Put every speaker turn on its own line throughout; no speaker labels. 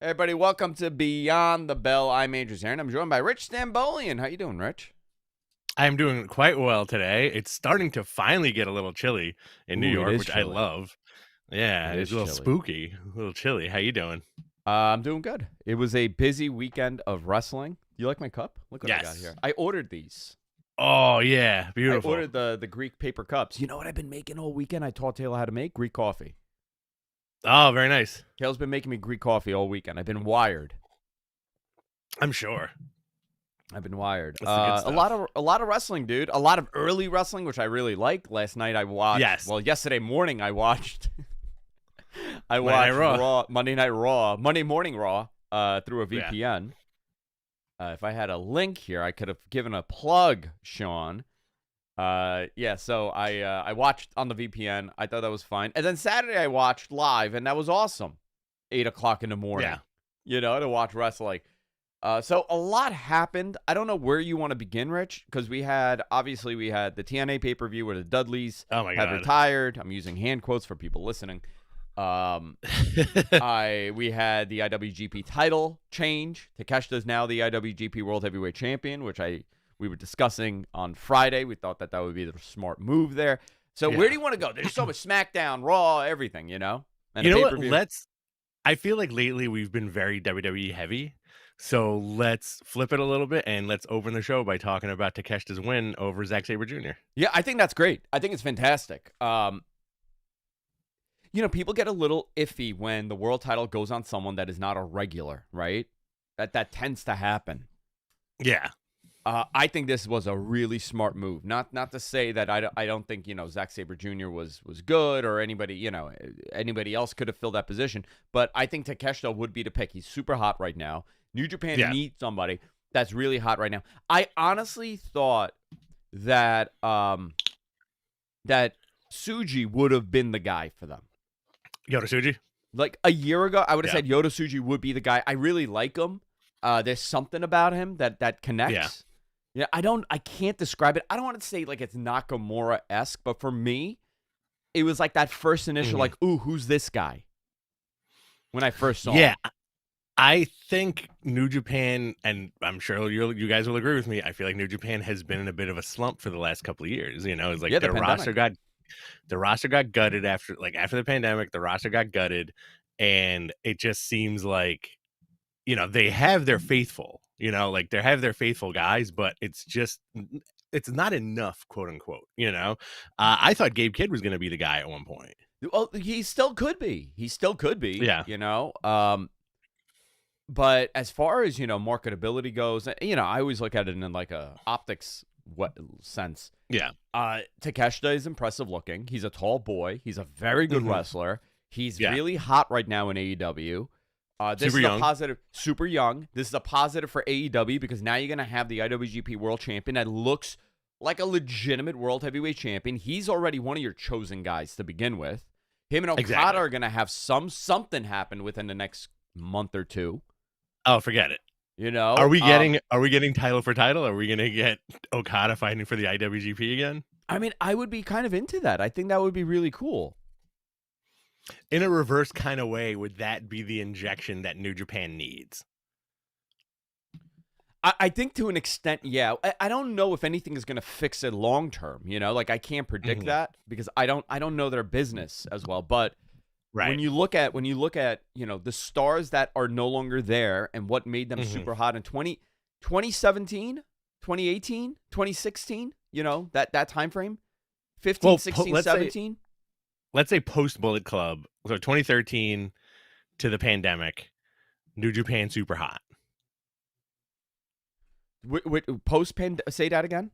Hey everybody, welcome to Beyond the Bell. I'm Zarian. I'm joined by Rich Stambolian. How you doing, Rich?
I'm doing quite well today. It's starting to finally get a little chilly in New
Ooh, it
York,
is
which I
chilly.
love. Yeah,
It
it's
is
a little
chilly.
spooky, a little chilly. How you doing?
I'm doing good. It was a busy weekend of wrestling. You like my cup? Look what I got here.
Yes.
I ordered these.
Oh, yeah,
I
beautiful.
ordered the Greek paper cups. You know what I've been making all weekend? I taught Taylor how to make Greek coffee.
Oh, very nice.
Taylor's been making me Greek coffee all weekend. I've been wired.
I'm sure.
I've been wired.
That's the good stuff.
A lot of wrestling, dude. A lot of early wrestling, which I really like. Last night I watched.
Yes.
Well, yesterday morning I watched. I
Monday
watched
Night
Monday Night Raw, Monday Morning Raw, through a
Yeah.
VPN. If I had a link here, I could have given a plug, Sean. So I watched on the VPN. I thought that was fine. And then Saturday I watched live, and that was awesome. 8 o'clock in the morning.
Yeah.
You know, to watch wrestling. So a lot happened. I don't know where you want to begin, Rich, because we had the TNA pay-per-view where the Dudleys
Oh my
had
God.
retired. I'm using hand quotes for people listening. We had the IWGP title change. Takeshita's now the IWGP World Heavyweight Champion, which we were discussing on Friday. We thought that would be the smart move there. So where do you want to go? There's so much SmackDown, Raw, everything, you know? And
you know what? I feel like lately we've been very WWE heavy. So let's flip it a little bit and let's open the show by talking about Takeshita's win over Zack Sabre Jr.
Yeah, I think that's great. I think it's fantastic. People get a little iffy when the world title goes on someone that is not a regular, right? That tends to happen.
Yeah.
I think this was a really smart move. Not to say that I don't think, Zack Sabre Jr. was good or anybody else could have filled that position. But I think Takeshita would be the pick. He's super hot right now. New Japan needs somebody that's really hot right now. I honestly thought that that Tsuji would have been the guy for them.
Yota Tsuji?
Like a year ago, I would have said Yota Tsuji would be the guy. I really like him. There's something about him that connects. Yeah, I can't describe it. I don't want to say like it's Nakamura-esque, but for me, it was like that first initial like, ooh, who's this guy? When I first saw him.
Yeah. I think New Japan, and I'm sure you guys will agree with me, I feel like New Japan has been in a bit of a slump for the last couple of years. It's like their roster got gutted after the pandemic. The roster got gutted, and it just seems like they have their faithful, they have their faithful guys, but it's not enough, quote unquote. I thought Gabe Kidd was going to be the guy at one point.
Well, he still could be.
Yeah.
But as far as, marketability goes, I always look at it in like a optics sense.
Yeah.
Takeshita is impressive looking. He's a tall boy. He's a very good wrestler. He's really hot right now in AEW. This is a positive. Super young. This is a positive for AEW because now you're going to have the IWGP World Champion that looks like a legitimate World Heavyweight Champion. He's already one of your chosen guys to begin with. Him and Okada are going to have something happen within the next month or two.
Oh, forget it. Are we getting title for title? Are we going to get Okada fighting for the IWGP again?
I mean, I would be kind of into that. I think that would be really cool.
In a reverse kind of way, would that be the injection that New Japan needs?
I think to an extent, yeah. I don't know if anything is going to fix it long term. Like I can't predict that because I don't know their business as well. But when you look at the stars that are no longer there and what made them super hot in 2017, 2018, 2016, that time frame, 15, 16, 17.
Let's say post Bullet Club, so 2013 to the pandemic, New Japan super hot.
Say that again.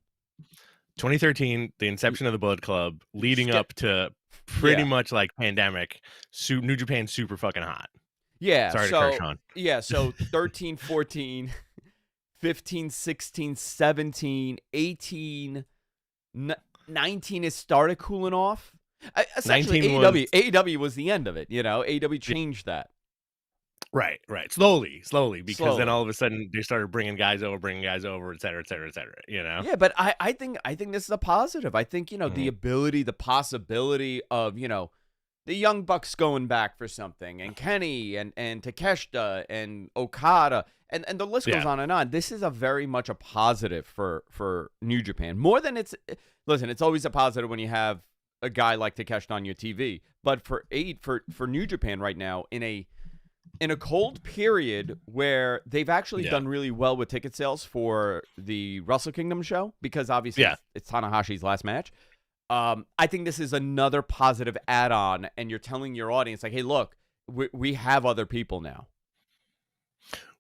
2013, the inception of the Bullet Club, leading up to pretty much like pandemic. New Japan super fucking hot.
Yeah.
Sorry to curse on.
Yeah. So 13, 14, 15, 16, 17, 18, 19 is started cooling off. Essentially, AEW was the end of it. AEW changed that.
Right. Slowly, because then all of a sudden they started bringing guys over, et cetera, et cetera, et cetera.
Yeah, but I think this is a positive. I think the ability, the possibility of the Young Bucks going back for something, and Kenny and Takeshita and Okada, and the list goes on and on. This is a very much a positive for New Japan. More than it's always a positive when you have a guy like Takeshita on your TV. But for New Japan right now, in a cold period where they've actually done really well with ticket sales for the Wrestle Kingdom show, because obviously it's Tanahashi's last match. I think this is another positive add-on, and you're telling your audience, like, hey, look, we have other people now.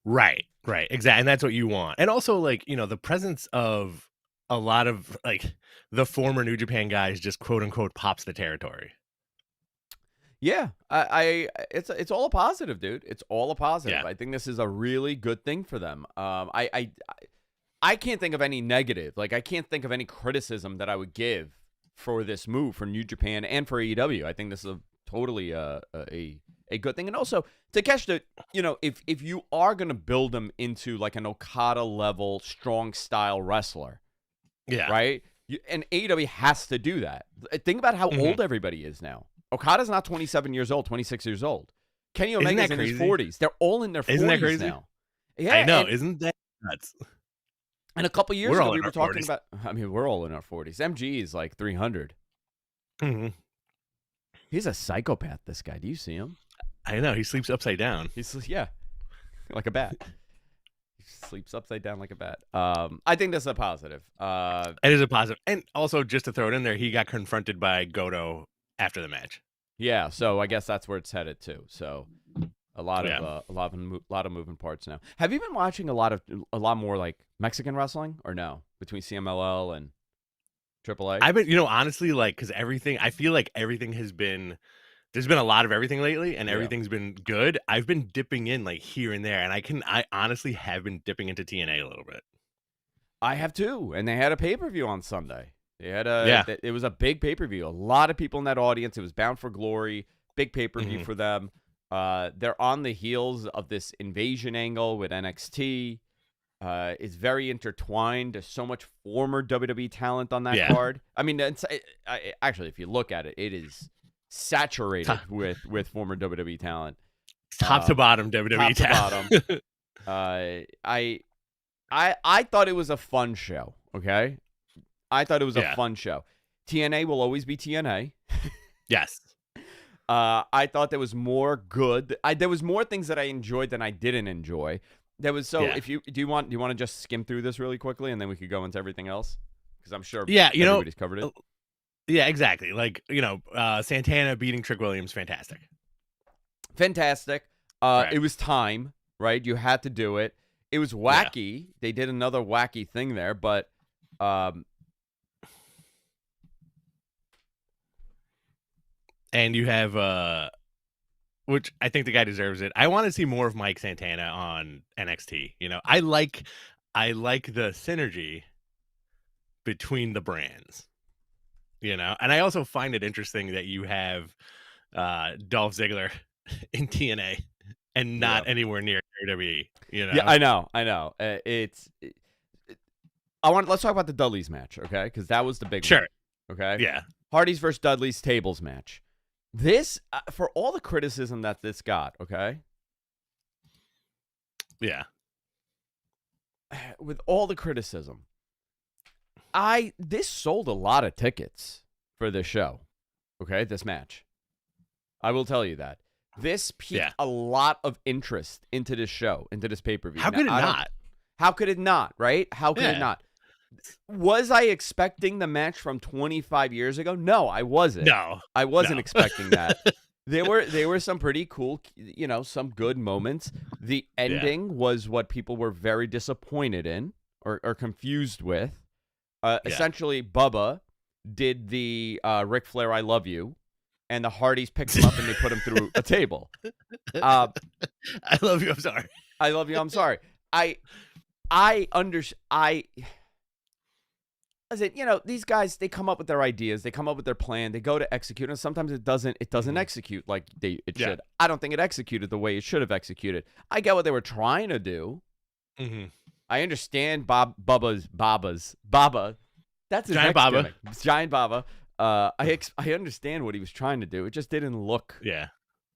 Right, exactly, and that's what you want. And also, like, you know, the presence of a lot of, like, the former New Japan guys just quote-unquote pops the territory.
Yeah, it's all a positive, dude. It's all a positive. Yeah. I think this is a really good thing for them. I can't think of any negative. Like, I can't think of any criticism that I would give for this move for New Japan and for AEW. I think this is totally a good thing. And also, Takeshita, you know, if you are going to build him into like an Okada level strong style wrestler, right? And AEW has to do that. Think about how old everybody is now. Okada's not 27 years old, 26 years old. Kenny Omega's in his 40s. They're all in their 40s. Isn't that crazy? Now. Yeah,
I know. Isn't that nuts?
And a couple years ago, we were talking about, I mean, we're all in our 40s. MG is like 300.
Mm-hmm.
He's a psychopath, this guy. Do you see him?
I know. He sleeps upside down.
Like a bat. He sleeps upside down like a bat. I think that's a positive.
It is a positive. And also, just to throw it in there, he got confronted by Goto after the match.
Yeah, so I guess that's where it's headed too. So a lot of moving parts now. Have you been watching a lot more like Mexican wrestling or no? Between CMLL and AAA?
I've been, honestly, like, because I feel like everything has been, there's been a lot of everything lately, and everything's been good. I've been dipping in like here and there, and I honestly have been dipping into TNA a little bit.
I have too, and they had a pay-per-view on Sunday. They had it was a big pay-per-view. A lot of people in that audience. It was Bound for Glory, big pay-per-view for them. They're on the heels of this invasion angle with NXT. It's very intertwined. There's so much former WWE talent on that card. I mean, actually, if you look at it, it is saturated with former WWE talent.
Top to bottom WWE talent.
To bottom. I thought it was a fun show, okay? I thought it was a fun show. TNA will always be TNA.
Yes.
I thought there was more good. There was more things that I enjoyed than I didn't enjoy. There was if you do you want to just skim through this really quickly and then we could go into everything else, because I'm sure everybody's covered it.
Yeah, exactly. Like, Santana beating Trick Williams, fantastic.
Right. It was time, right? You had to do it. It was wacky. Yeah. They did another wacky thing there, but
and you have which I think the guy deserves it. I want to see more of Mike Santana on NXT. I like the synergy between the brands. And I also find it interesting that you have Dolph Ziggler in TNA and not anywhere near WWE.
Yeah, I know. Let's talk about the Dudleys match, okay? Because that was the big one. Okay.
Yeah.
Hardy's versus Dudley's tables match. This, for all the criticism that this got, okay?
Yeah.
With all the criticism, this sold a lot of tickets for this show, okay? This match. I will tell you that. This piqued a lot of interest into this show, into this pay-per-view.
How could it not?
How could it not, right? How could it not? Was I expecting the match from 25 years ago? No, I wasn't.
No.
I wasn't expecting that. There were some pretty cool, some good moments. The ending was what people were very disappointed in or confused with. Essentially, Bubba did the Ric Flair I love you, and the Hardys picked him up and they put him through a table.
I love you, I'm sorry.
I love you, I'm sorry. These guys, they come up with their ideas, they come up with their plan, they go to execute, and sometimes it doesn't execute like it should. I don't think it executed the way it should have executed. I get what they were trying to do.
Mm-hmm.
I understand Baba. That's his
Giant
next
Baba.
gimmick. Giant Baba. I understand what he was trying to do. It just didn't look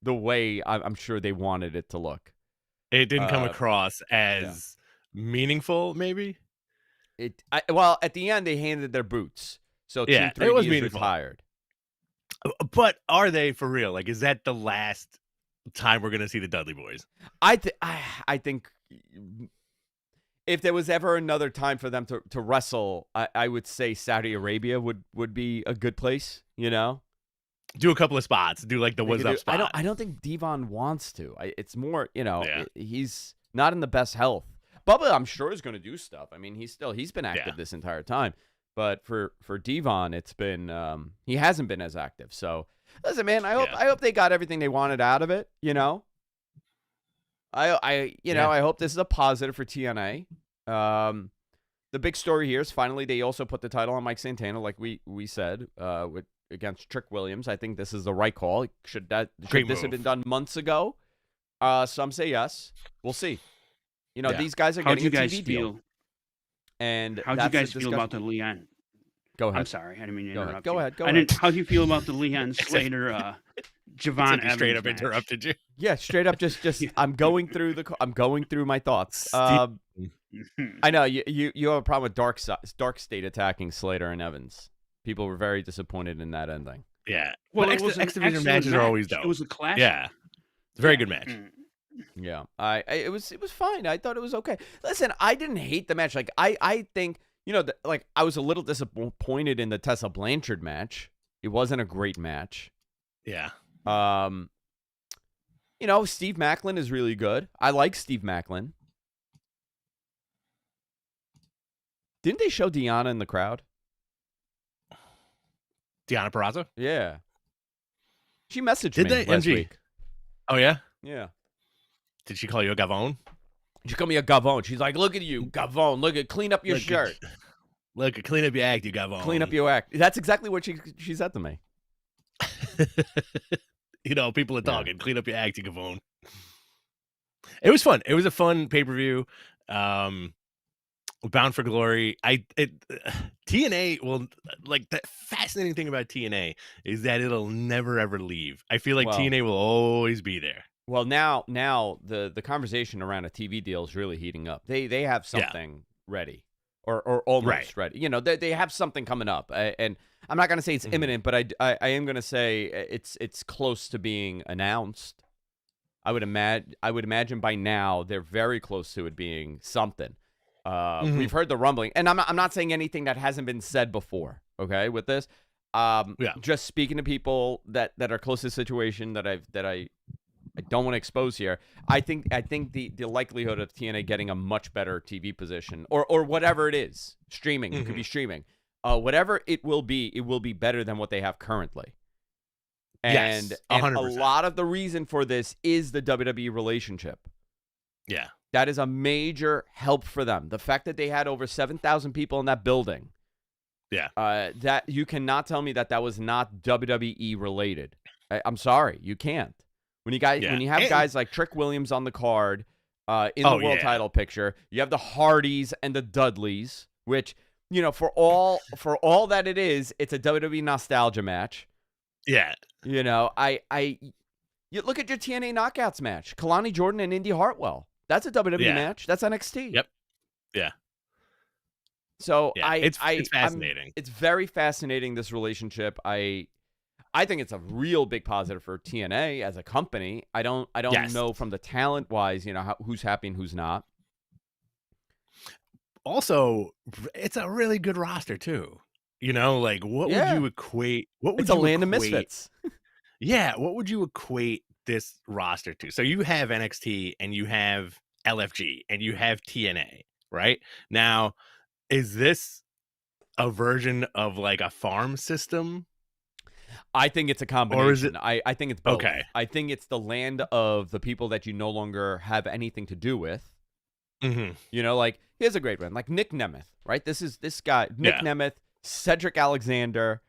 the way I'm sure they wanted it to look.
It didn't come across as meaningful, maybe.
Well, at the end they handed their boots, so Team 3D is retired.
But are they for real? Like, is that the last time we're gonna see the Dudley Boys?
I think if there was ever another time for them to wrestle, I would say Saudi Arabia would be a good place. You know,
do a couple of spots, do like the what's up spot.
I don't think Devon wants to. It's more, he's not in the best health. Bubba, I'm sure, is going to do stuff. I mean, he's been active this entire time. But for Devon, it's been he hasn't been as active. So listen, man, I hope they got everything they wanted out of it. You know, I hope this is a positive for TNA. The big story here is finally they also put the title on Mike Santana, like we said, against Trick Williams. I think this is the right call. Should this have been done months ago? Some say yes. We'll see. You know, these guys are getting a TV deal. And
how'd you guys feel about the Leon?
Go ahead.
I'm sorry, I didn't mean to interrupt.
Go ahead.
How'd you feel about the Leon Slater, Javon Evans
straight up
match?
Interrupted you?
Yeah, straight up. Just I'm going through my thoughts. I know you have a problem with Dark State attacking Slater and Evans. People were very disappointed in that ending.
Yeah.
Well,
X Division matches are always dope.
It was a clash.
Yeah. It's a very good match.
Yeah, it was fine. I thought it was okay. Listen, I didn't hate the match. Like I think I was a little disappointed in the Tessa Blanchard match. It wasn't a great match.
Yeah.
Steve Macklin is really good. I like Steve Macklin. Didn't they show Deanna in the crowd?
Deanna Purrazzo?
Yeah. She messaged me last week.
Oh yeah.
Yeah.
Did she call you a gavone?
She called me a gavone. She's like, look at you, gavone. Clean up your shirt.
Clean up your act, you gavone.
Clean up your act. That's exactly what she said to me.
People are talking. Yeah. Clean up your act, you gavone. It was fun. It was a fun pay-per-view. Bound for Glory. TNA will, like, the fascinating thing about TNA is that it'll never ever leave. I feel like TNA will always be there.
Well, now the conversation around a TV deal is really heating up. They have something ready, or almost ready. They have something coming up, and I'm not going to say it's imminent, but I am going to say it's close to being announced. I would imagine by now they're very close to it being something. We've heard the rumbling, and I'm not saying anything that hasn't been said before. Okay, with this, just speaking to people that are close to the situation that I don't want to expose here. I think the likelihood of TNA getting a much better TV position or whatever it is, streaming, it could be streaming, whatever it will be better than what they have currently. And
100%.
A lot of the reason for this is the WWE relationship.
Yeah.
That is a major help for them. The fact that they had over 7,000 people in that building.
Yeah.
That you cannot tell me that was not WWE related. I'm sorry, you can't. When you have guys like Trick Williams on the card, in the world title picture, you have the Hardys and the Dudleys, which for all that it is, it's a WWE nostalgia match.
Yeah.
You look at your TNA Knockouts match, Kalani Jordan and Indy Hartwell. That's a WWE match. That's NXT.
Yep. Yeah.
So
it's fascinating.
It's very fascinating, this relationship. I think it's a real big positive for TNA as a company. I don't know from the talent wise, who's happy and who's not.
Also, it's a really good roster too. What would you equate?
It's a land of misfits.
Yeah, what would you equate this roster to? So you have NXT and you have LFG and you have TNA, right? Now, is this a version of like a farm system?
I think it's a combination.
Or is it?
I think it's both.
Okay.
I think it's the land of the people that you no longer have anything to do with.
Mm-hmm.
Here's a great one. Like Nick Nemeth, right? This guy, Nick Nemeth, Cedric Alexander.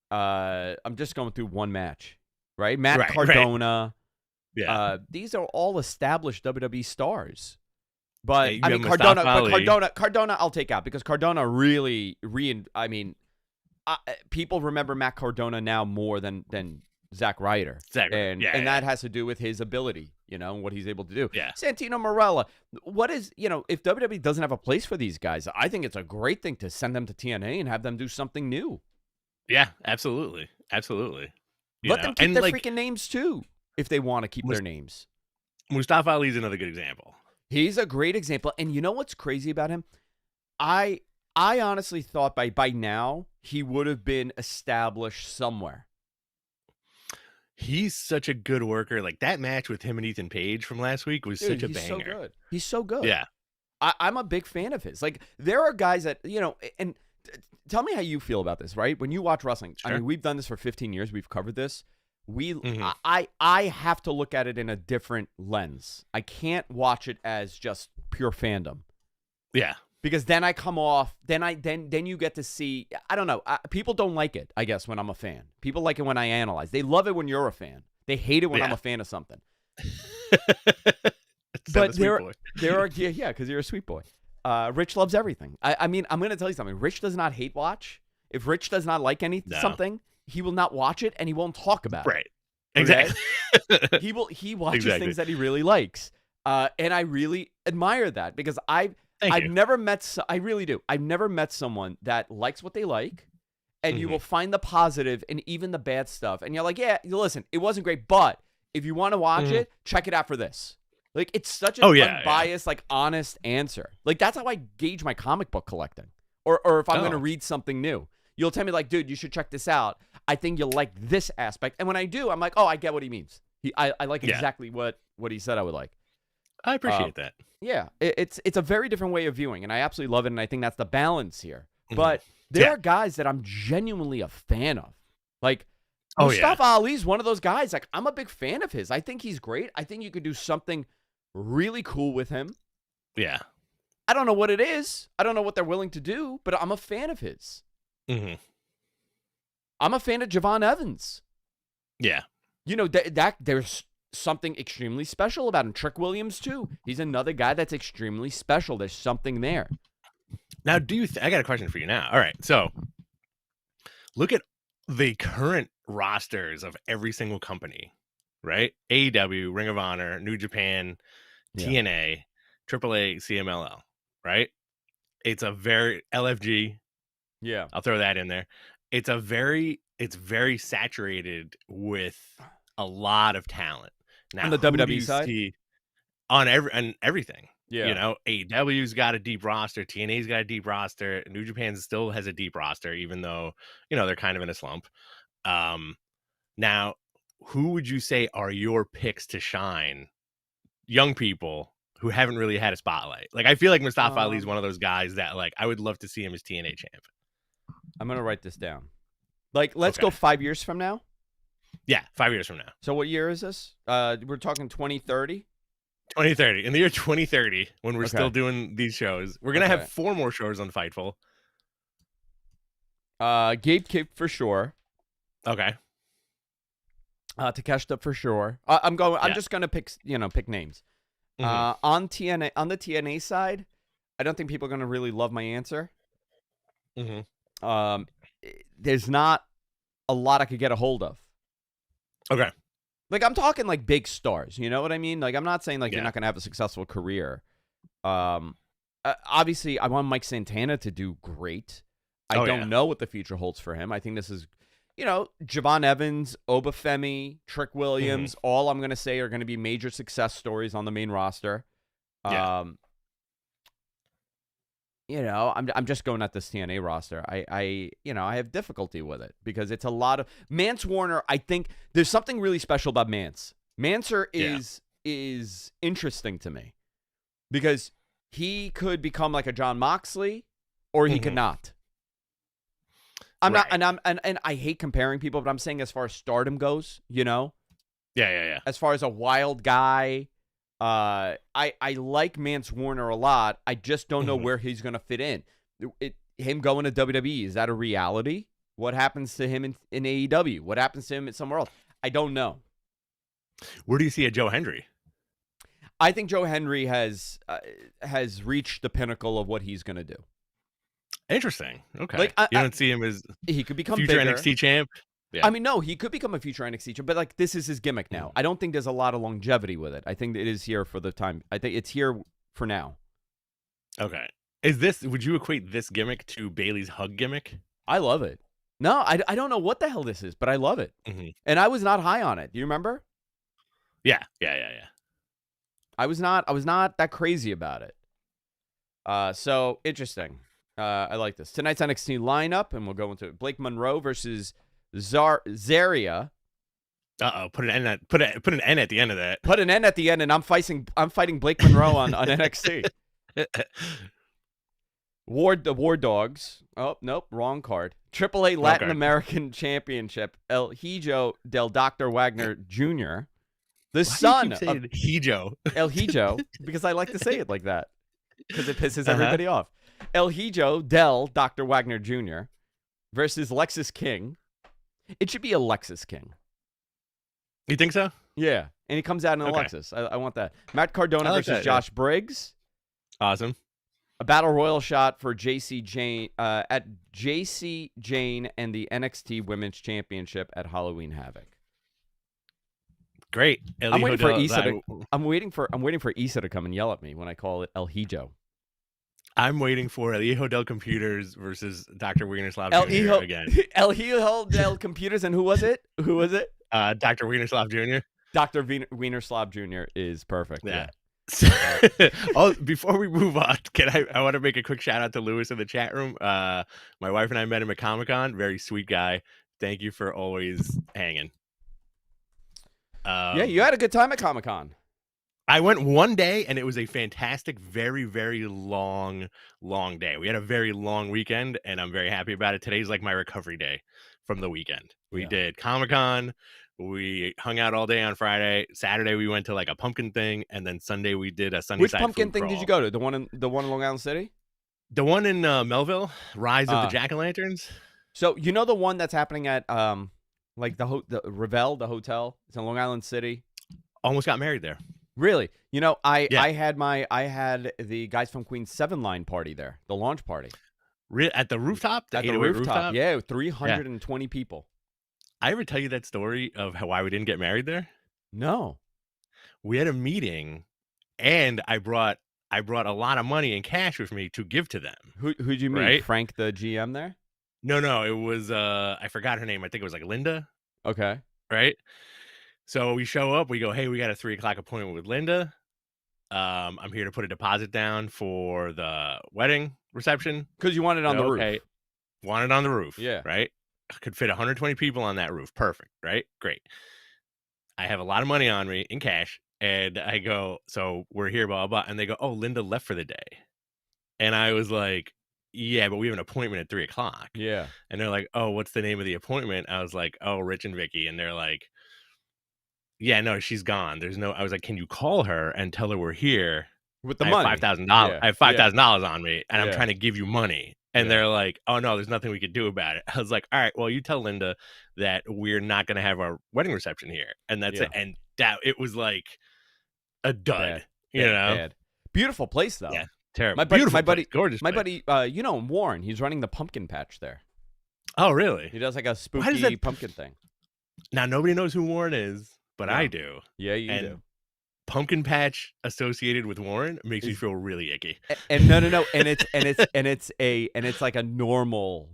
I'm just going through one match, right? Matt Cardona.
Right. Yeah.
These are all established WWE stars. But Cardona, I'll take out because Cardona really people remember Matt Cardona now more than Zack Ryder. And that has to do with his ability, and what he's able to do.
Yeah.
Santino Marella. What is, if WWE doesn't have a place for these guys, I think it's a great thing to send them to TNA and have them do something new.
Yeah, absolutely. Absolutely.
Let them keep their freaking names too, if they want to keep their names.
Mustafa Ali's another good example.
He's a great example. And you know what's crazy about him? I honestly thought by now he would have been established somewhere.
He's such a good worker. Like that match with him and Ethan Page from last week was such a banger.
So good. He's so good.
Yeah.
I'm a big fan of his. Like there are guys that, and tell me how you feel about this, right? When you watch wrestling,
Sure.
I mean, we've done this for 15 years. We've covered this. I have to look at it in a different lens. I can't watch it as just pure fandom.
Yeah.
Because then I come off, then you get to see, I don't know, people don't like it, I guess, when I'm a fan. People like it when I analyze. They love it when you're a fan. They hate it when I'm a fan of something. But there are, because you're a sweet boy. Rich loves everything. I mean, I'm going to tell you something. Rich does not hate watch. If Rich does not like something, he will not watch it and he won't talk about it.
Right. Exactly.
He watches things that he really likes. And I really admire that because I've never met, I really do. I've never met someone that likes what they like, and you will find the positive in even the bad stuff. And you're like, yeah, listen, it wasn't great, but if you want to watch it, check it out for this. Like, it's such an unbiased, like, honest answer. Like, that's how I gauge my comic book collecting. Or if I'm going to read something new. You'll tell me, like, dude, you should check this out. I think you'll like this aspect. And when I do, I'm like, oh, I get what he means. I like exactly what he said I would like.
I appreciate that.
Yeah, it's a very different way of viewing, and I absolutely love it, and I think that's the balance here. But there are guys that I'm genuinely a fan of. Like, Mustafa Ali's one of those guys. Like, I'm a big fan of his. I think he's great. I think you could do something really cool with him.
Yeah.
I don't know what it is. I don't know what they're willing to do, but I'm a fan of his.
Mm-hmm.
I'm a fan of Javon Evans.
Yeah.
That there's something extremely special about him. Trick Williams, too. He's another guy that's extremely special. There's something there.
Now, I got a question for you now. All right. So, look at the current rosters of every single company, right? AEW, Ring of Honor, New Japan, TNA, AAA, CMLL, right? It's a very LFG.
Yeah.
I'll throw that in there. It's very saturated with a lot of talent. Now,
on the WWE side?
On everything.
Yeah.
AEW's got a deep roster. TNA's got a deep roster. New Japan still has a deep roster, even though, they're kind of in a slump. Now, who would you say are your picks to shine? Young people who haven't really had a spotlight. Like, I feel like Mustafa Ali is one of those guys that, like, I would love to see him as TNA champ.
I'm going to write this down. Like, let's go 5 years from now.
Yeah, 5 years from now.
So what year is this? We're talking 2030?
2030. In the year 2030, when we're still doing these shows, we're going to have 4 more shows on Fightful.
Gabe Kidd for sure.
Okay.
Takeshita for sure. I'm just going to pick names. On the TNA side, I don't think people are going to really love my answer. There's not a lot I could get a hold of.
Okay.
Like, I'm talking, like, big stars. You know what I mean? Like, I'm not saying, like, you're not going to have a successful career. Obviously, I want Mike Santana to do great. I don't know what the future holds for him. I think this is, Javon Evans, Obafemi, Trick Williams, all I'm going to say are going to be major success stories on the main roster. I'm just going at this TNA roster. I have difficulty with it because it's a lot of Mance Warner. I think there's something really special about Mance. Manser is interesting to me because he could become like a Jon Moxley or he could not. I'm not, and I hate comparing people, but I'm saying as far as stardom goes, Yeah. As far as a wild guy, I like Mance Warner a lot. I just don't know where he's going to fit in. Him going to WWE, is that a reality? What happens to him in AEW? What happens to him somewhere else? I don't know.
Where do you see a Joe Hendry?
I think Joe Hendry has reached the pinnacle of what he's going to do.
Interesting. Okay.
Like,
you don't see him as
he could become
future
bigger.
NXT champ? Yeah.
I mean, no, he could become a future NXT champ, but like this is his gimmick now. I don't think there's a lot of longevity with it. I think it is here for the time. I think it's here for now.
Okay. Would you equate this gimmick to Bayley's hug gimmick?
I love it. No, I don't know what the hell this is, but I love it.
Mm-hmm.
And I was not high on it. Do you remember?
Yeah.
I was not that crazy about it. So interesting. I like this. Tonight's NXT lineup, and we'll go into it. Blake Monroe versus Zaria.
Put an N at the end of that.
Put an N at the end, and I'm fighting Blake Monroe on NXT. The War Dogs. Oh, nope, wrong card. AAA Latin American Championship. El Hijo del Dr. Wagner Jr. The son of
Hijo.
El Hijo, because I like to say it like that. Because it pisses everybody off. El Hijo del Dr. Wagner Jr. versus Lexus King. It should be a Lexus King.
You think so?
Yeah. And he comes out in a Lexus. I want that. Matt Cardona versus Josh Briggs.
Awesome.
A battle royal shot for JC Jane at JC Jane and the NXT Women's Championship at Halloween Havoc.
Great.
I'm waiting for Issa I'm waiting for Issa to come and yell at me when I call it El Hijo.
I'm waiting for El Hijo del Computers versus Dr. Wienerslav Jr. again.
El Hijo del Computers, and who was it?
Dr. Wienerslav Jr.
Dr. Wienerslav Jr. is perfect. Yeah.
Before we move on, I want to make a quick shout out to Lewis in the chat room. My wife and I met him at Comic-Con. Very sweet guy. Thank you for always hanging.
Yeah, you had a good time at Comic-Con.
I went one day, and it was a fantastic, very, very long day. We had a very long weekend, and I'm very happy about it. Today's like my recovery day from the weekend. We did Comic-Con. We hung out all day on Friday. Saturday, we went to like a pumpkin thing, and then Sunday we did a Sunnyside.
Which pumpkin thing
crawl.
Did you go to? The one in Long Island City?
The one in Melville, Rise of the Jack-o'-lanterns.
So you know the one that's happening at like the Revel, the hotel. It's in Long Island City.
Almost got married there.
Really? You know, I had the Guys from Queens 7 line party there, the launch party.
At the rooftop?
At the rooftop. Yeah, 320 people.
I ever tell you that story of why we didn't get married there?
No.
We had a meeting, and I brought a lot of money in cash with me to give to them.
Who'd you meet? Right? Frank, the GM there?
No, it was I forgot her name. I think it was like Linda.
Okay.
Right? So we show up, we go, hey, we got a 3:00 appointment with Linda. I'm here to put a deposit down for the wedding reception.
Because you want it on the roof.
Want it on the roof.
Yeah.
Right? I could fit 120 people on that roof. Perfect. Right? Great. I have a lot of money on me in cash. And I go, so we're here, blah, blah, blah. And they go, oh, Linda left for the day. And I was like, yeah, but we have an appointment at 3:00.
Yeah.
And they're like, oh, what's the name of the appointment? I was like, oh, Rich and Vicky. And they're like, yeah, no, she's gone. I was like, can you call her and tell her we're here
with the money?
$5,000. I have $5,000 on me, and I'm trying to give you money. And they're like, oh no, there's nothing we could do about it. I was like, all right, well, you tell Linda that we're not going to have our wedding reception here, and that's it. And it was like a dud,
Bad. Beautiful place though.
Yeah, terrible.
My buddy,
gorgeous.
My buddy, you know Warren. He's running the pumpkin patch there.
Oh, really?
He does like a spooky pumpkin thing.
Now nobody knows who Warren is. But I do.
Yeah, you do.
Pumpkin patch associated with Warren makes me feel really icky.
And no, and it's like a normal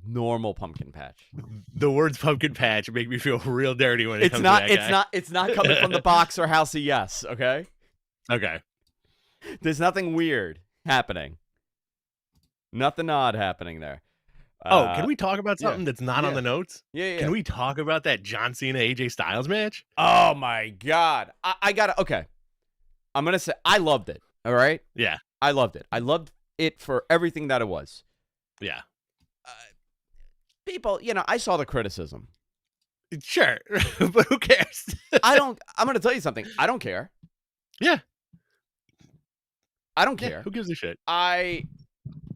pumpkin patch.
The words pumpkin patch make me feel real dirty when it comes to that guy.
It's not coming from the box or House of Yes, okay?
Okay.
There's nothing weird happening. Nothing odd happening there.
Can we talk about something that's not on the notes?
Yeah.
Can we talk about that John Cena AJ Styles match?
Oh my God. I gotta, okay. I'm gonna say I loved it. All right?
Yeah.
I loved it. I loved it for everything that it was.
Yeah.
People, I saw the criticism.
Sure. But who cares?
I'm gonna tell you something. I don't care.
Yeah.
I don't care.
Who gives a shit?
I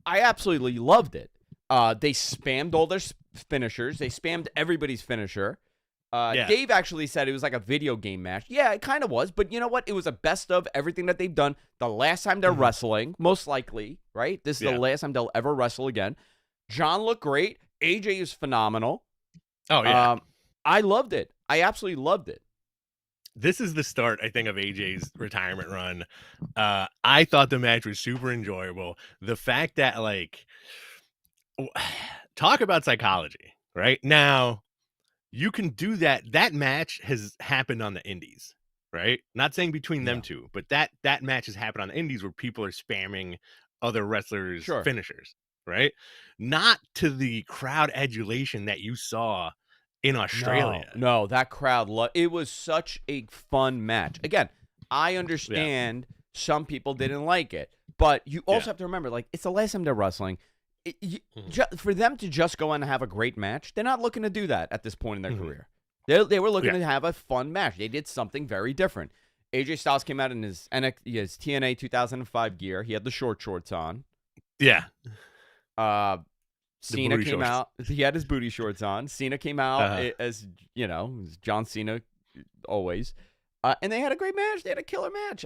absolutely loved it. They spammed all their finishers. They spammed everybody's finisher. Dave actually said it was like a video game match. Yeah, it kind of was. But you know what? It was a best of everything that they've done. The last time they're wrestling, most likely, right? This is the last time they'll ever wrestle again. John looked great. AJ is phenomenal.
Oh, yeah.
I loved it. I absolutely loved it.
This is the start, I think, of AJ's retirement run. I thought the match was super enjoyable. The fact that, like, talk about psychology, right? Now, you can do that. That match has happened on the indies, right? Not saying between them two, but that match has happened on the indies where people are spamming other wrestlers' finishers, right? Not to the crowd adulation that you saw in Australia.
No, that crowd, it was such a fun match. Again, I understand some people didn't like it, but you also have to remember, like, it's the last time they're wrestling. For them to just go on and have a great match, they're not looking to do that at this point in their career. They were looking to have a fun match. They did something very different. AJ Styles came out in his TNA 2005 gear. He had the short shorts on.
Yeah.
Cena came out. He had his booty shorts on. Cena came out as, John Cena always. And they had a great match. They had a killer match.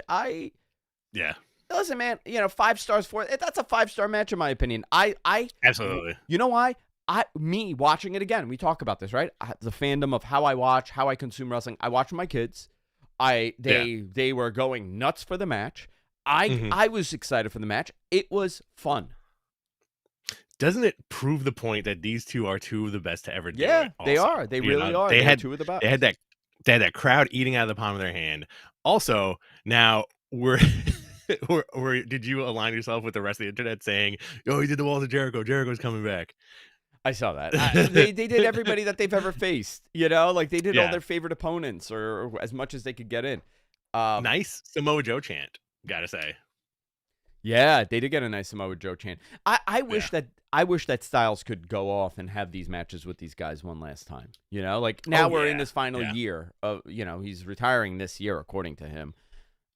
Listen, man, 5 stars for it. That's a 5-star match in my opinion. I
absolutely.
You know why? Me watching it again. We talk about this, right? The fandom of how I watch, how I consume wrestling. I watch with my kids. They were going nuts for the match. I was excited for the match. It was fun.
Doesn't it prove the point that these two are two of the best to ever do it?
Yeah, they are. They really are. They had two of the best.
They had that crowd eating out of the palm of their hand. Also, now did you align yourself with the rest of the internet saying, "Oh, he did the Walls of Jericho. Jericho's coming back"?
I saw that. They did everybody that they've ever faced. Like they did all their favorite opponents or as much as they could get in.
Nice Samoa Joe chant, gotta say.
Yeah, they did get a nice Samoa Joe chant. I wish that Styles could go off and have these matches with these guys one last time. Like now we're in this final year of, he's retiring this year according to him.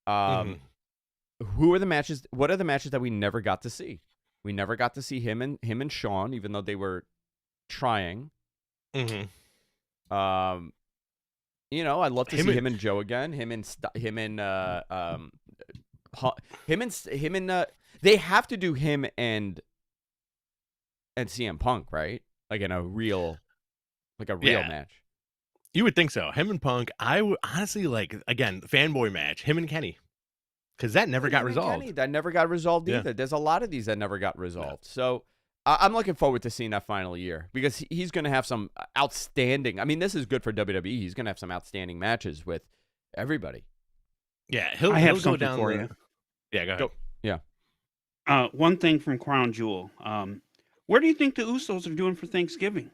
Who are the matches? What are the matches that we never got to see? We never got to see him and Sean, even though they were trying. I'd love to see him and Joe again. They have to do him and CM Punk, right? Like in a real match.
You would think so. Him and Punk. I would honestly again, fanboy match. Him and Kenny. Because that never got resolved.
Kenny, that never got resolved either. There's a lot of these that never got resolved. So I'm looking forward to seeing that final year because he's going to have some outstanding. I mean, this is good for WWE. He's going to have some outstanding matches with everybody.
Yeah, he'll go down for you. Yeah, go ahead.
Yeah. One thing from Crown Jewel. Where do you think the Usos are doing for Thanksgiving?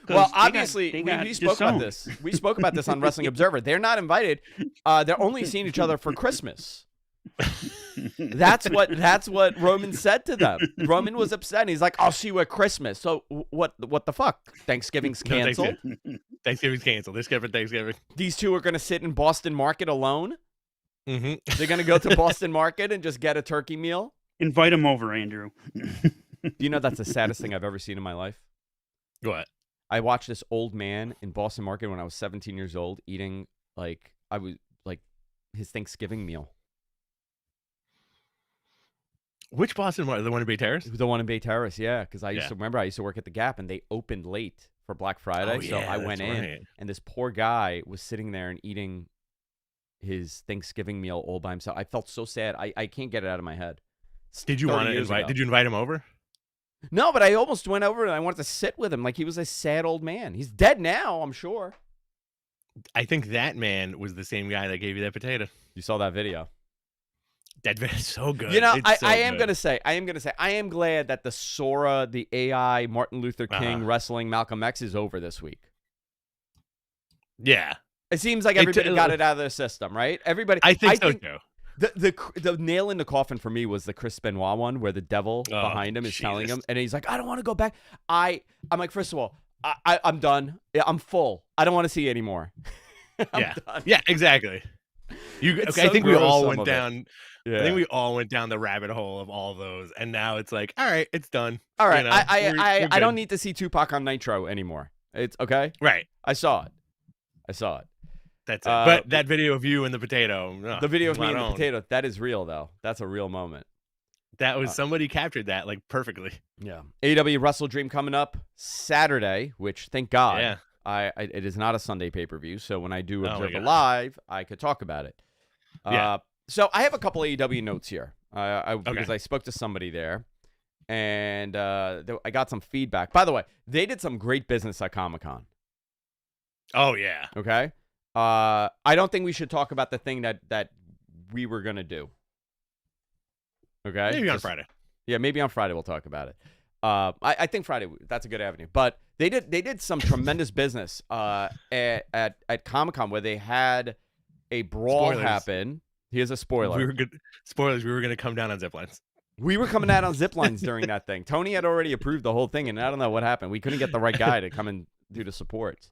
Well, obviously, we spoke about this. We spoke about this on Wrestling Observer. They're not invited. They're only seeing each other for Christmas. That's what Roman said to them. Roman was upset. He's like, "I'll see you at Christmas." So what the fuck? Thanksgiving's canceled.
Thanksgiving's canceled. They're skipping Thanksgiving.
These two are going to sit in Boston Market alone.
They're
going to go to Boston Market and just get a turkey meal.
Invite them over, Andrew.
Do you know that's the saddest thing I've ever seen in my life?
What?
I watched this old man in Boston Market when I was 17 years old eating his Thanksgiving meal.
Which Boston Market? The one in Bay Terrace?
The one in Bay Terrace, yeah. Because I used to work at the Gap, and they opened late for Black Friday. So I went in, and this poor guy was sitting there and eating his Thanksgiving meal all by himself. I felt so sad. I can't get it out of my head.
Did you want to invite? Did you invite him over?
No, but I almost went over and I wanted to sit with him. Like he was a sad old man. He's dead now, I'm sure.
I think that man was the same guy that gave you that potato.
You saw that video.
That video is so good.
I am gonna say, I am glad that the Sora, the AI, Martin Luther King wrestling Malcolm X is over this week.
Yeah.
It seems like everybody got it out of their system, right? Everybody.
I think so too.
The nail in the coffin for me was the Chris Benoit one where the devil behind him is telling him, and he's like, "I don't want to go back." I'm like, first of all, I'm done. I'm full. I don't want to see you anymore.
Done. Yeah, exactly. I think we all went down. Yeah. I think we all went down the rabbit hole of all those, and now it's like, all right, it's done.
All right, I don't need to see Tupac on Nitro anymore. It's okay.
Right.
I saw it.
That's it. But that video of you and the potato.
The video of me and the potato, that is real, though. That's a real moment.
That was somebody captured that like perfectly.
Yeah. AEW WrestleDream coming up Saturday, which thank God.
Yeah.
It is not a Sunday pay-per-view, so when I do observe
God.
live, I could talk about it.
Yeah.
So I have a couple AEW notes here because I spoke to somebody there, and I got some feedback. By the way, they did some great business at Comic-Con.
Oh, yeah.
Okay? I don't think we should talk about the thing that we were going to do. Okay?
Maybe on Friday.
Yeah, maybe on Friday we'll talk about it. I think Friday, that's a good avenue. But they did some tremendous business at Comic-Con where they had a brawl happen. Here's a spoiler.
We were going to come down on zip lines.
We were coming out on zip lines during that thing. Tony had already approved the whole thing, and I don't know what happened. We couldn't get the right guy to come and do the supports.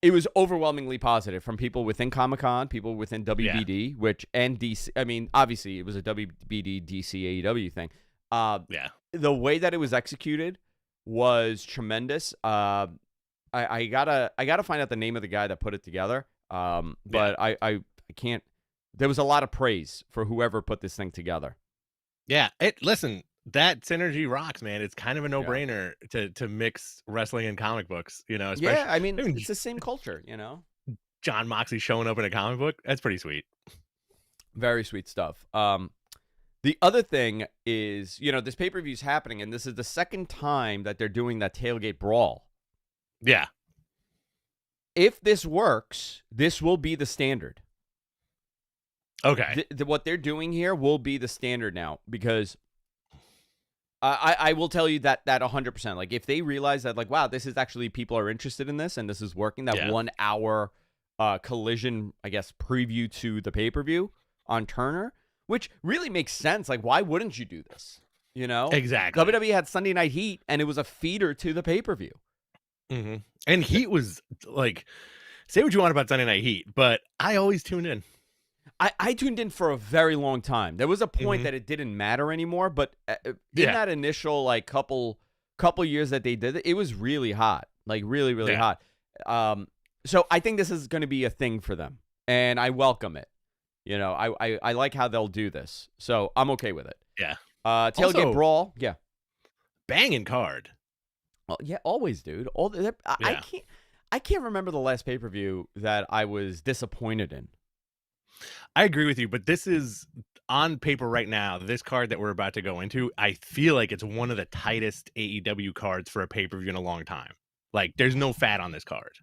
It was overwhelmingly positive from people within Comic-Con, people within WBD, and DC. I mean, obviously, it was a WBD, DC, AEW thing. The way that it was executed was tremendous. I gotta find out the name of the guy that put it together. But I can't. There was a lot of praise for whoever put this thing together.
Yeah. Listen, that synergy rocks, man. It's kind of a no-brainer to mix wrestling and comic books, you know.
Yeah, I mean, it's the same culture, you know.
John Moxley showing up in a comic book, that's pretty sweet.
Very sweet stuff. The other thing is, you know, this pay-per-view is happening, and this is the second time that they're doing that tailgate brawl.
Yeah.
If this works, this will be the standard.
Okay.
What they're doing here will be the standard now, because I will tell you that 100%. Like, if they realize that, like, wow, this is actually, people are interested in this and this is working, that 1 hour collision, I guess, preview to the pay-per-view on Turner, which really makes sense. Like, why wouldn't you do this? You know?
Exactly.
WWE had Sunday Night Heat, and it was a feeder to the pay-per-view.
Mm-hmm. And Heat was, like, say what you want about Sunday Night Heat, but I always tuned in.
I tuned in for a very long time. There was a point that it didn't matter anymore, but in that initial, like, couple years that they did it, it was really hot. Like, really, really hot. So I think this is going to be a thing for them, and I welcome it. You know, I like how they'll do this, so I'm okay with it.
Yeah.
Tailgate
also,
brawl. Yeah.
Banging card.
Well, yeah, always, dude. I can't remember the last pay-per-view that I was disappointed in.
I agree with you, but this is on paper right now. This card that we're about to go into, I feel like it's one of the tightest AEW cards for a pay-per-view in a long time. Like, there's no fat on this card.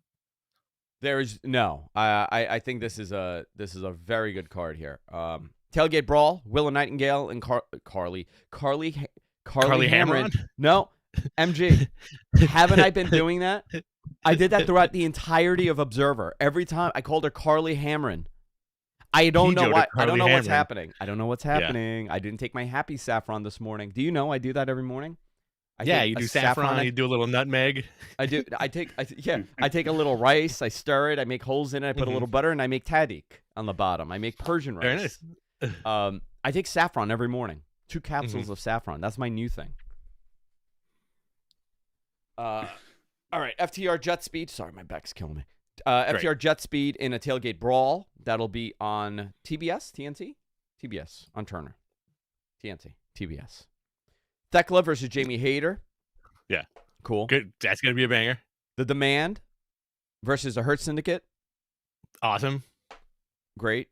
There's no. I think this is a very good card here. Tailgate brawl. Willow Nightingale and Carly Hamron. No, MG. Haven't I been doing that? I did that throughout the entirety of Observer. Every time I called her Carly Hamron. I don't know why. I don't know what's happening. I don't know what's happening. Yeah. I didn't take my happy saffron this morning. Do you know I do that every morning?
You do saffron. You do a little nutmeg.
I do. I take a little rice. I stir it. I make holes in it. I put a little butter, and I make tahdig on the bottom. I make Persian rice.
Very nice.
I take saffron every morning. 2 capsules of saffron. That's my new thing. All right. FTR Jet Speed. Sorry, my back's killing me. FTR Jet Speed in a tailgate brawl. That'll be on TBS, TNT? TBS, on Turner. TNT, TBS. Thekla versus Jamie Hayter.
Yeah.
Cool.
Good. That's going to be a banger.
The Demand versus the Hurt Syndicate.
Awesome.
Great.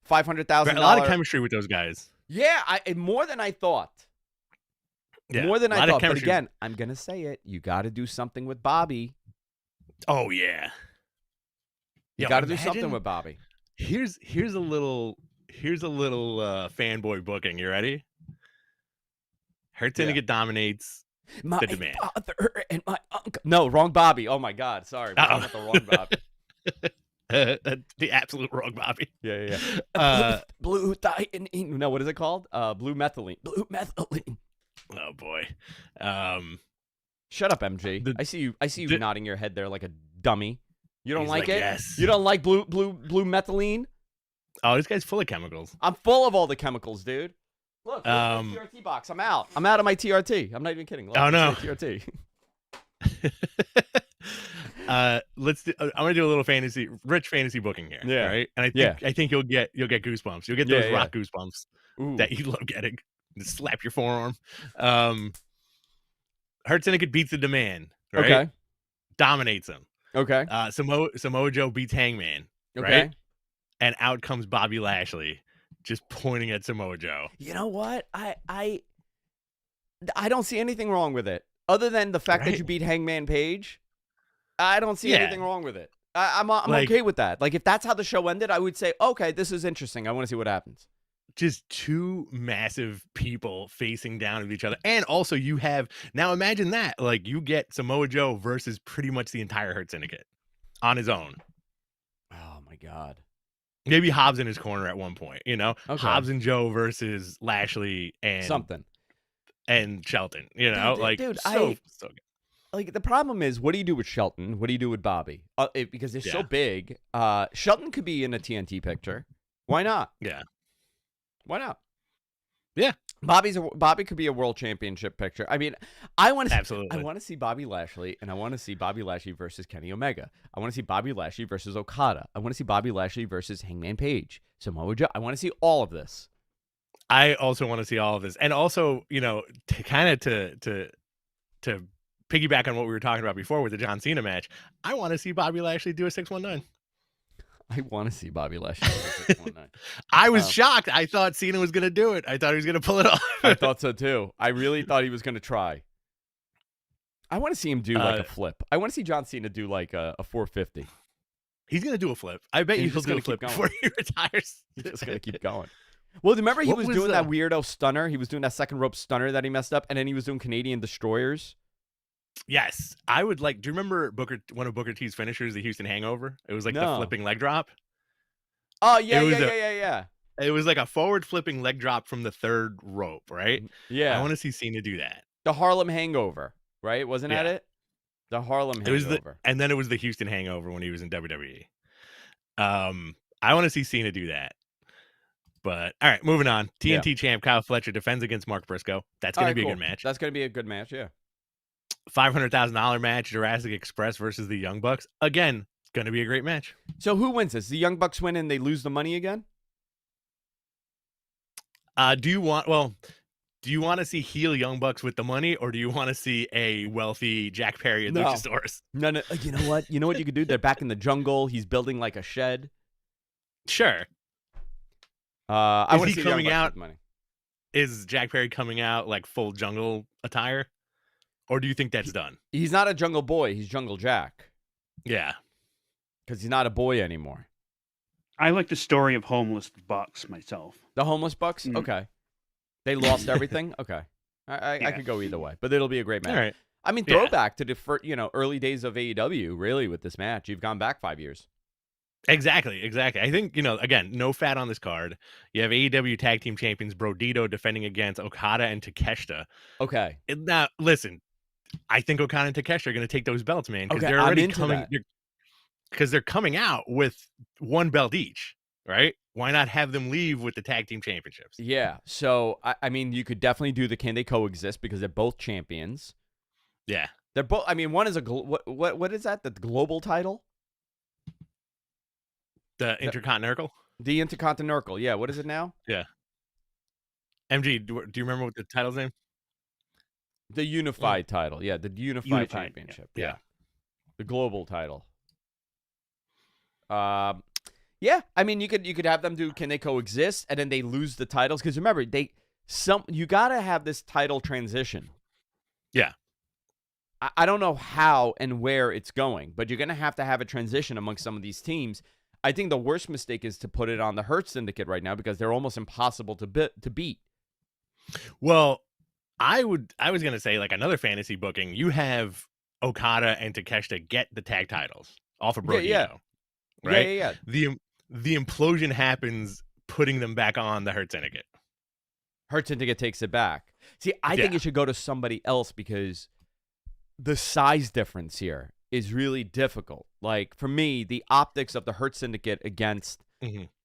$500,000.
A lot of chemistry with those guys.
Yeah, more than I thought.
Yeah.
More than I thought. But again, I'm going to say it. You got to do something with Bobby.
Oh, yeah.
You got to do something with Bobby.
Here's a little fanboy booking. You ready? Hurt Syndicate dominates the Demand.
Father and my uncle. No, wrong Bobby. Oh my God, sorry. We're talking about the wrong
Bobby. The absolute wrong Bobby.
Yeah. Blue thiamine. No, what is it called? Blue methylene. Blue methylene.
Oh boy.
Shut up, MG. I see you nodding your head there like a dummy. You don't like it? Yes. You don't like blue methylene?
Oh, this guy's full of chemicals.
I'm full of all the chemicals, dude. Look, TRT box. I'm out. I'm out of my TRT. I'm not even kidding. Look,
oh no,
TRT.
Let's do. I'm gonna do a little rich fantasy booking here.
Yeah.
Right. And I think you'll get goosebumps. You'll get those rock goosebumps that you love getting. Just slap your forearm. Hurt Syndicate beats the Demand, right?
Okay.
Dominates him.
Okay.
Samoa Joe beats Hangman,
okay.
right? And out comes Bobby Lashley, just pointing at Samoa Joe.
You know what? I don't see anything wrong with it, other than the fact that you beat Hangman Page. I don't see anything wrong with it. I'm like, okay with that. Like, if that's how the show ended, I would say, okay, this is interesting. I want to see what happens.
Just two massive people facing down at each other. And also you have, now imagine that, like you get Samoa Joe versus pretty much the entire Hurt Syndicate on his own.
Oh my God.
Maybe Hobbs in his corner at one point, you know,
okay.
Hobbs and Joe versus Lashley and
something
and Shelton, you know,
dude,
so good.
Like, the problem is, what do you do with Shelton? What do you do with Bobby? Because they're so big. Shelton could be in a TNT picture. Why not?
Yeah.
Why not?
Yeah.
Bobby could be a world championship picture. I mean, I want to see Bobby Lashley, and I want to see Bobby Lashley versus Kenny Omega. I want to see Bobby Lashley versus Okada. I want to see Bobby Lashley versus Hangman Page. Samoa Joe. I want to see all of this.
I also want to see all of this. And also, you know, to piggyback on what we were talking about before with the John Cena match, I want to see Bobby Lashley do a 619.
I want to see Bobby Lashley do a 619.
I was shocked. I thought Cena was going to do it. I thought he was going to pull it off.
I thought so too. I really thought he was going to try. I want to see him do like a flip. I want to see John Cena do like a 450.
He's going to do a flip. I bet he'll do a flip before he retires.
He's just going to keep going. Well, remember he was doing that weirdo stunner? He was doing that second rope stunner that he messed up, and then he was doing Canadian Destroyers.
Yes. I would like, do you remember one of Booker T's finishers, the Houston Hangover? It was like the flipping leg drop.
Oh, yeah.
It was like a forward flipping leg drop from the third rope, right?
Yeah.
I want to see Cena do that.
The Harlem Hangover, right? Wasn't that it? The Harlem Hangover.
And then it was the Houston Hangover when he was in WWE. I want to see Cena do that. But, all right, moving on. TNT champ Kyle Fletcher defends against Mark Briscoe. That's going to be a good match.
That's going to be a good match, yeah.
$500,000 match, Jurassic Express versus the Young Bucks. Again, it's going to be a great match.
So who wins this? The Young Bucks win and they lose the money again?
Do you want to see heel Young Bucks with the money, or do you want to see a wealthy Jack Perry and Luchasaurus?
No. You know what? You know what you could do? They're back in the jungle. He's building like a shed.
Sure.
I want to see coming out. Money.
Is Jack Perry coming out like full jungle attire, or do you think that's done?
He's not a jungle boy. He's Jungle Jack.
Yeah,
because he's not a boy anymore.
I like the story of homeless Bucks myself.
The homeless Bucks? Mm-hmm. Okay. They lost everything? Okay. I could go either way, but it'll be a great match.
All right.
I mean, throwback to the early days of AEW, really, with this match. You've gone back 5 years.
Exactly. I think, again, no fat on this card. You have AEW Tag Team Champions Brodito defending against Okada and Takeshita.
Okay.
Now, listen, I think Okada and Takeshita are going to take those belts, man, because they're
already coming.
Because they're coming out with one belt each, right? Why not have them leave with the tag team championships?
Yeah. So, I mean, you could definitely do the can they coexist because they're both champions.
Yeah.
They're both, I mean, one is what is that? The global title?
The Intercontinental?
The Intercontinental. Yeah. What is it now?
Yeah. MG, do you remember what the title's name?
The Unified title. Yeah. The Unified Championship. Yeah. The global title. Yeah, I mean, you could have them do can they coexist, and then they lose the titles because remember you gotta have this title transition.
Yeah,
I don't know how and where it's going, but you're gonna have to have a transition amongst some of these teams. I think the worst mistake is to put it on the Hurt Syndicate right now because they're almost impossible to beat.
Well, I was gonna say like another fantasy booking. You have Okada and Takeshita get the tag titles off of Brodito.
Yeah.
Right?
Yeah.
The implosion happens, putting them back on the Hurt Syndicate.
Hurt Syndicate takes it back. See, I think it should go to somebody else because the size difference here is really difficult. Like, for me, the optics of the Hurt Syndicate against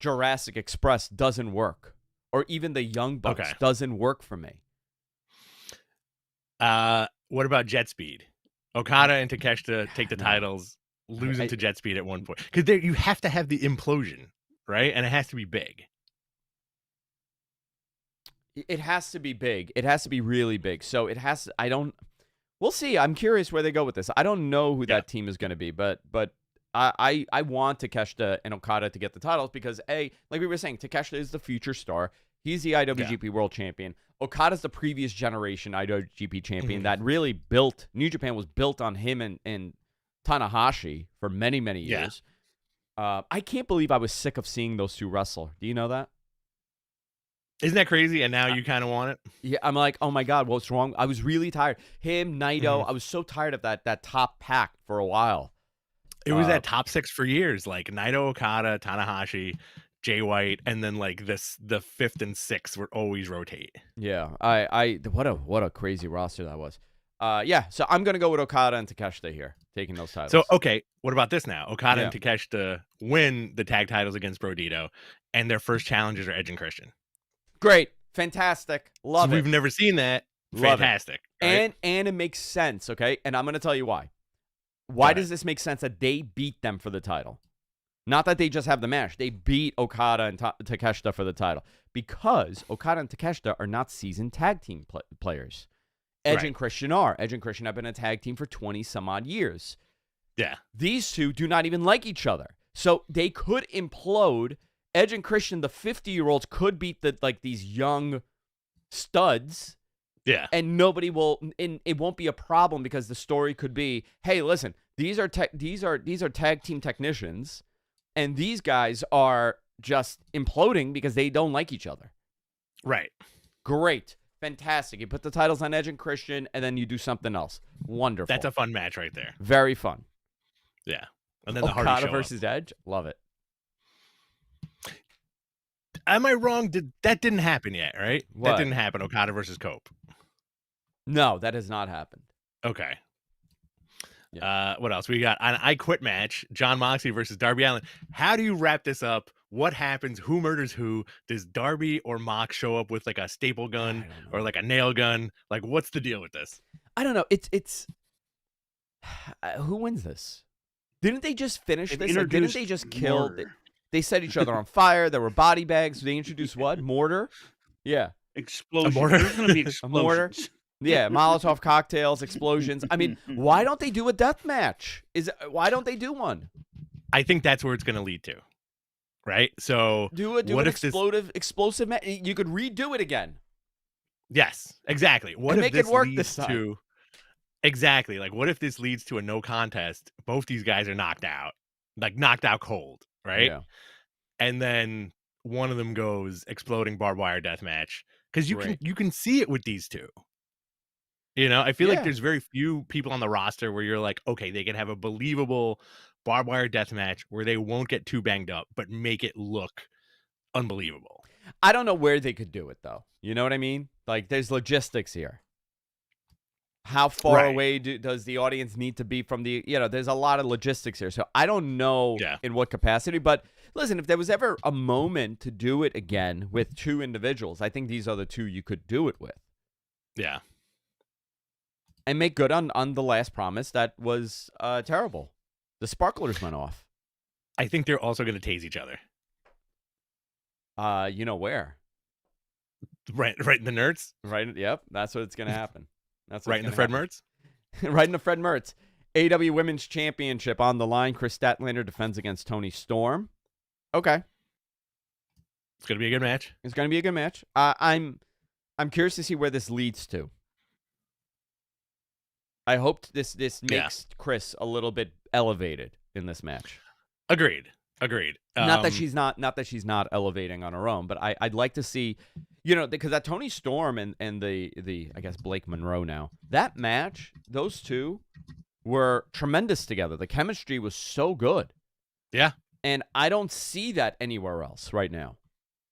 Jurassic Express doesn't work. Or even the Young Bucks doesn't work for me.
What about Jet Speed? Okada and Takeshita take the titles. Losing to Jet Speed at one point. Because you have to have the implosion, right? And it has to be big.
It has to be big. It has to be really big. So it has to, we'll see. I'm curious where they go with this. I don't know who that team is going to be, but I want Takeshita and Okada to get the titles because like we were saying, Takeshita is the future star. He's the IWGP World Champion. Okada's the previous generation IWGP champion that really built, New Japan was built on him and Tanahashi for many, many years. I can't believe I was sick of seeing those two wrestle. Do you know that?
Isn't that crazy? And now you kind of want it?
Yeah, I'm like, oh my God, what's wrong? I was really tired. Him, Naito, I was so tired of that top pack for a while.
It was that top 6 for years, like Naito, Okada, Tanahashi, Jay White, and then like the 5th and 6th would always rotate.
Yeah, what a crazy roster that was. So I'm gonna go with Okada and Takeshita here, taking those titles.
So okay, what about this now? Okada and Takeshita win the tag titles against Brodito, and their first challengers are Edge and Christian.
Great, fantastic, love it.
We've never seen that. Fantastic,
right? And it makes sense. Okay, and I'm gonna tell you why. Why does this make sense that they beat them for the title? Not that they just have the match. They beat Okada and Takeshita for the title because Okada and Takeshita are not seasoned tag team players. Edge and Christian are. Edge and Christian have been a tag team for 20 some odd years.
Yeah.
These two do not even like each other. So they could implode. Edge and Christian, the 50-year-olds, could beat these young studs.
Yeah.
And nobody will, and it won't be a problem because the story could be, hey, listen, these are tag team technicians, and these guys are just imploding because they don't like each other.
Right.
Great. Fantastic. You put the titles on Edge and Christian, and then you do something else. Wonderful.
That's a fun match right there.
Very fun.
Yeah. And then the
Okada versus Edge. Love it.
Am I wrong? That didn't happen yet, right?
What?
That didn't happen. Okada versus Cope.
No, that has not happened.
Okay.
Yeah.
What else? We got an I Quit match, Jon Moxley versus Darby Allin. How do you wrap this up? What happens? Who murders who? Does Darby or Mox show up with like a staple gun or like a nail gun? Like, what's the deal with this?
I don't know. It's who wins this? Didn't they just finish this? Like, didn't they just kill? They set each other on fire. There were body bags. They introduced what? Mortar? Yeah.
Explosions.
A mortar?
There's going to be explosions.
A mortar? Yeah, Molotov cocktails, explosions. I mean, why don't they do a death match? Why don't they do one?
I think that's where it's going to lead to, right? So
do an explosive match. You could redo it again.
Yes, exactly. What if
make
this
it work
leads
this time?
to exactly like what if this leads to a no contest? Both these guys are knocked out cold, right?
Yeah.
And then one of them goes exploding barbed wire death match because you can see it with these two. You know, I feel like there's very few people on the roster where you're like, okay, they can have a believable barbed wire death match where they won't get too banged up, but make it look unbelievable.
I don't know where they could do it, though. You know what I mean? Like, there's logistics here. How far away does the audience need to be from the, there's a lot of logistics here. So I don't know in what capacity. But listen, if there was ever a moment to do it again with two individuals, I think these are the two you could do it with.
Yeah.
And make good on the last promise that was terrible. The sparklers went off.
I think they're also going to tase each other.
You know where?
Right in the nerds?
Right. Yep. That's what it's going to happen. That's
right in the Fred Mertz?
Right in the Fred Mertz. AEW Women's Championship on the line. Chris Statlander defends against Toni Storm. Okay.
It's going to be a good match.
It's going to be a good match. I'm curious to see where this leads to. I hope this makes Chris a little bit elevated in this match.
Agreed.
Not that she's not elevating on her own, but I'd like to see, because that Toni Storm and the I guess Blake Monroe now, that match, those two were tremendous together. The chemistry was so good.
Yeah.
And I don't see that anywhere else right now,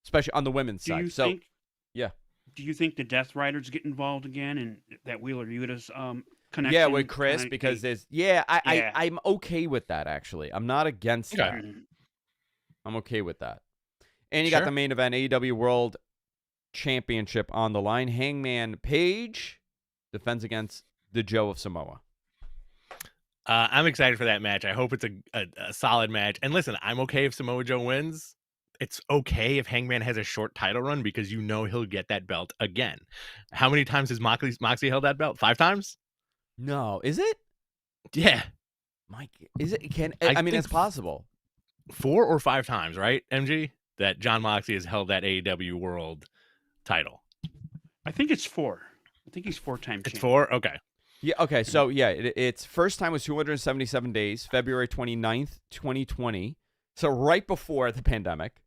especially on the women's side.
Do you think the Death Riders get involved again and that Wheeler Yuta's connection?
Yeah, with Chris, because I'm okay with that, actually. I'm not against that. I'm okay with that. And you got the main event, AEW World Championship on the line. Hangman Page defends against the Joe of Samoa.
I'm excited for that match. I hope it's a solid match. And listen, I'm okay if Samoa Joe wins. it's okay if Hangman has a short title run because you know he'll get that belt again. How many times has Moxley held that belt? 5 times?
No, is it?
Yeah.
Mike, is it? I mean, it's possible.
4 or 5 times, right, MG? That Jon Moxley has held that AEW World title.
I think it's 4. I think he's 4-time champion.
It's 4? Okay.
Yeah, okay. So, yeah, its first time was 277 days, February 29th, 2020. So right before the pandemic,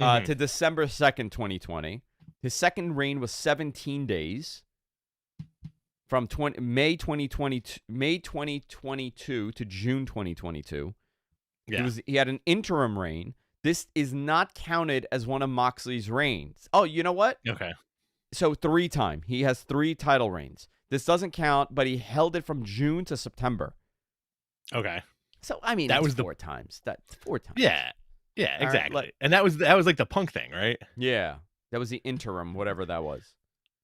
to December 2nd, 2020. His second reign was 17 days from May 2022 to June 2022.
Yeah.
He had an interim reign. This is not counted as one of Moxley's reigns. Oh, you know what?
Okay.
So 3 times. He has 3 title reigns. This doesn't count, but he held it from June to September.
Okay.
So, I mean, that was 4 times. That's 4 times.
Yeah. Yeah, exactly.
Right,
and that was like the Punk thing, right?
Yeah. That was the interim, whatever that was.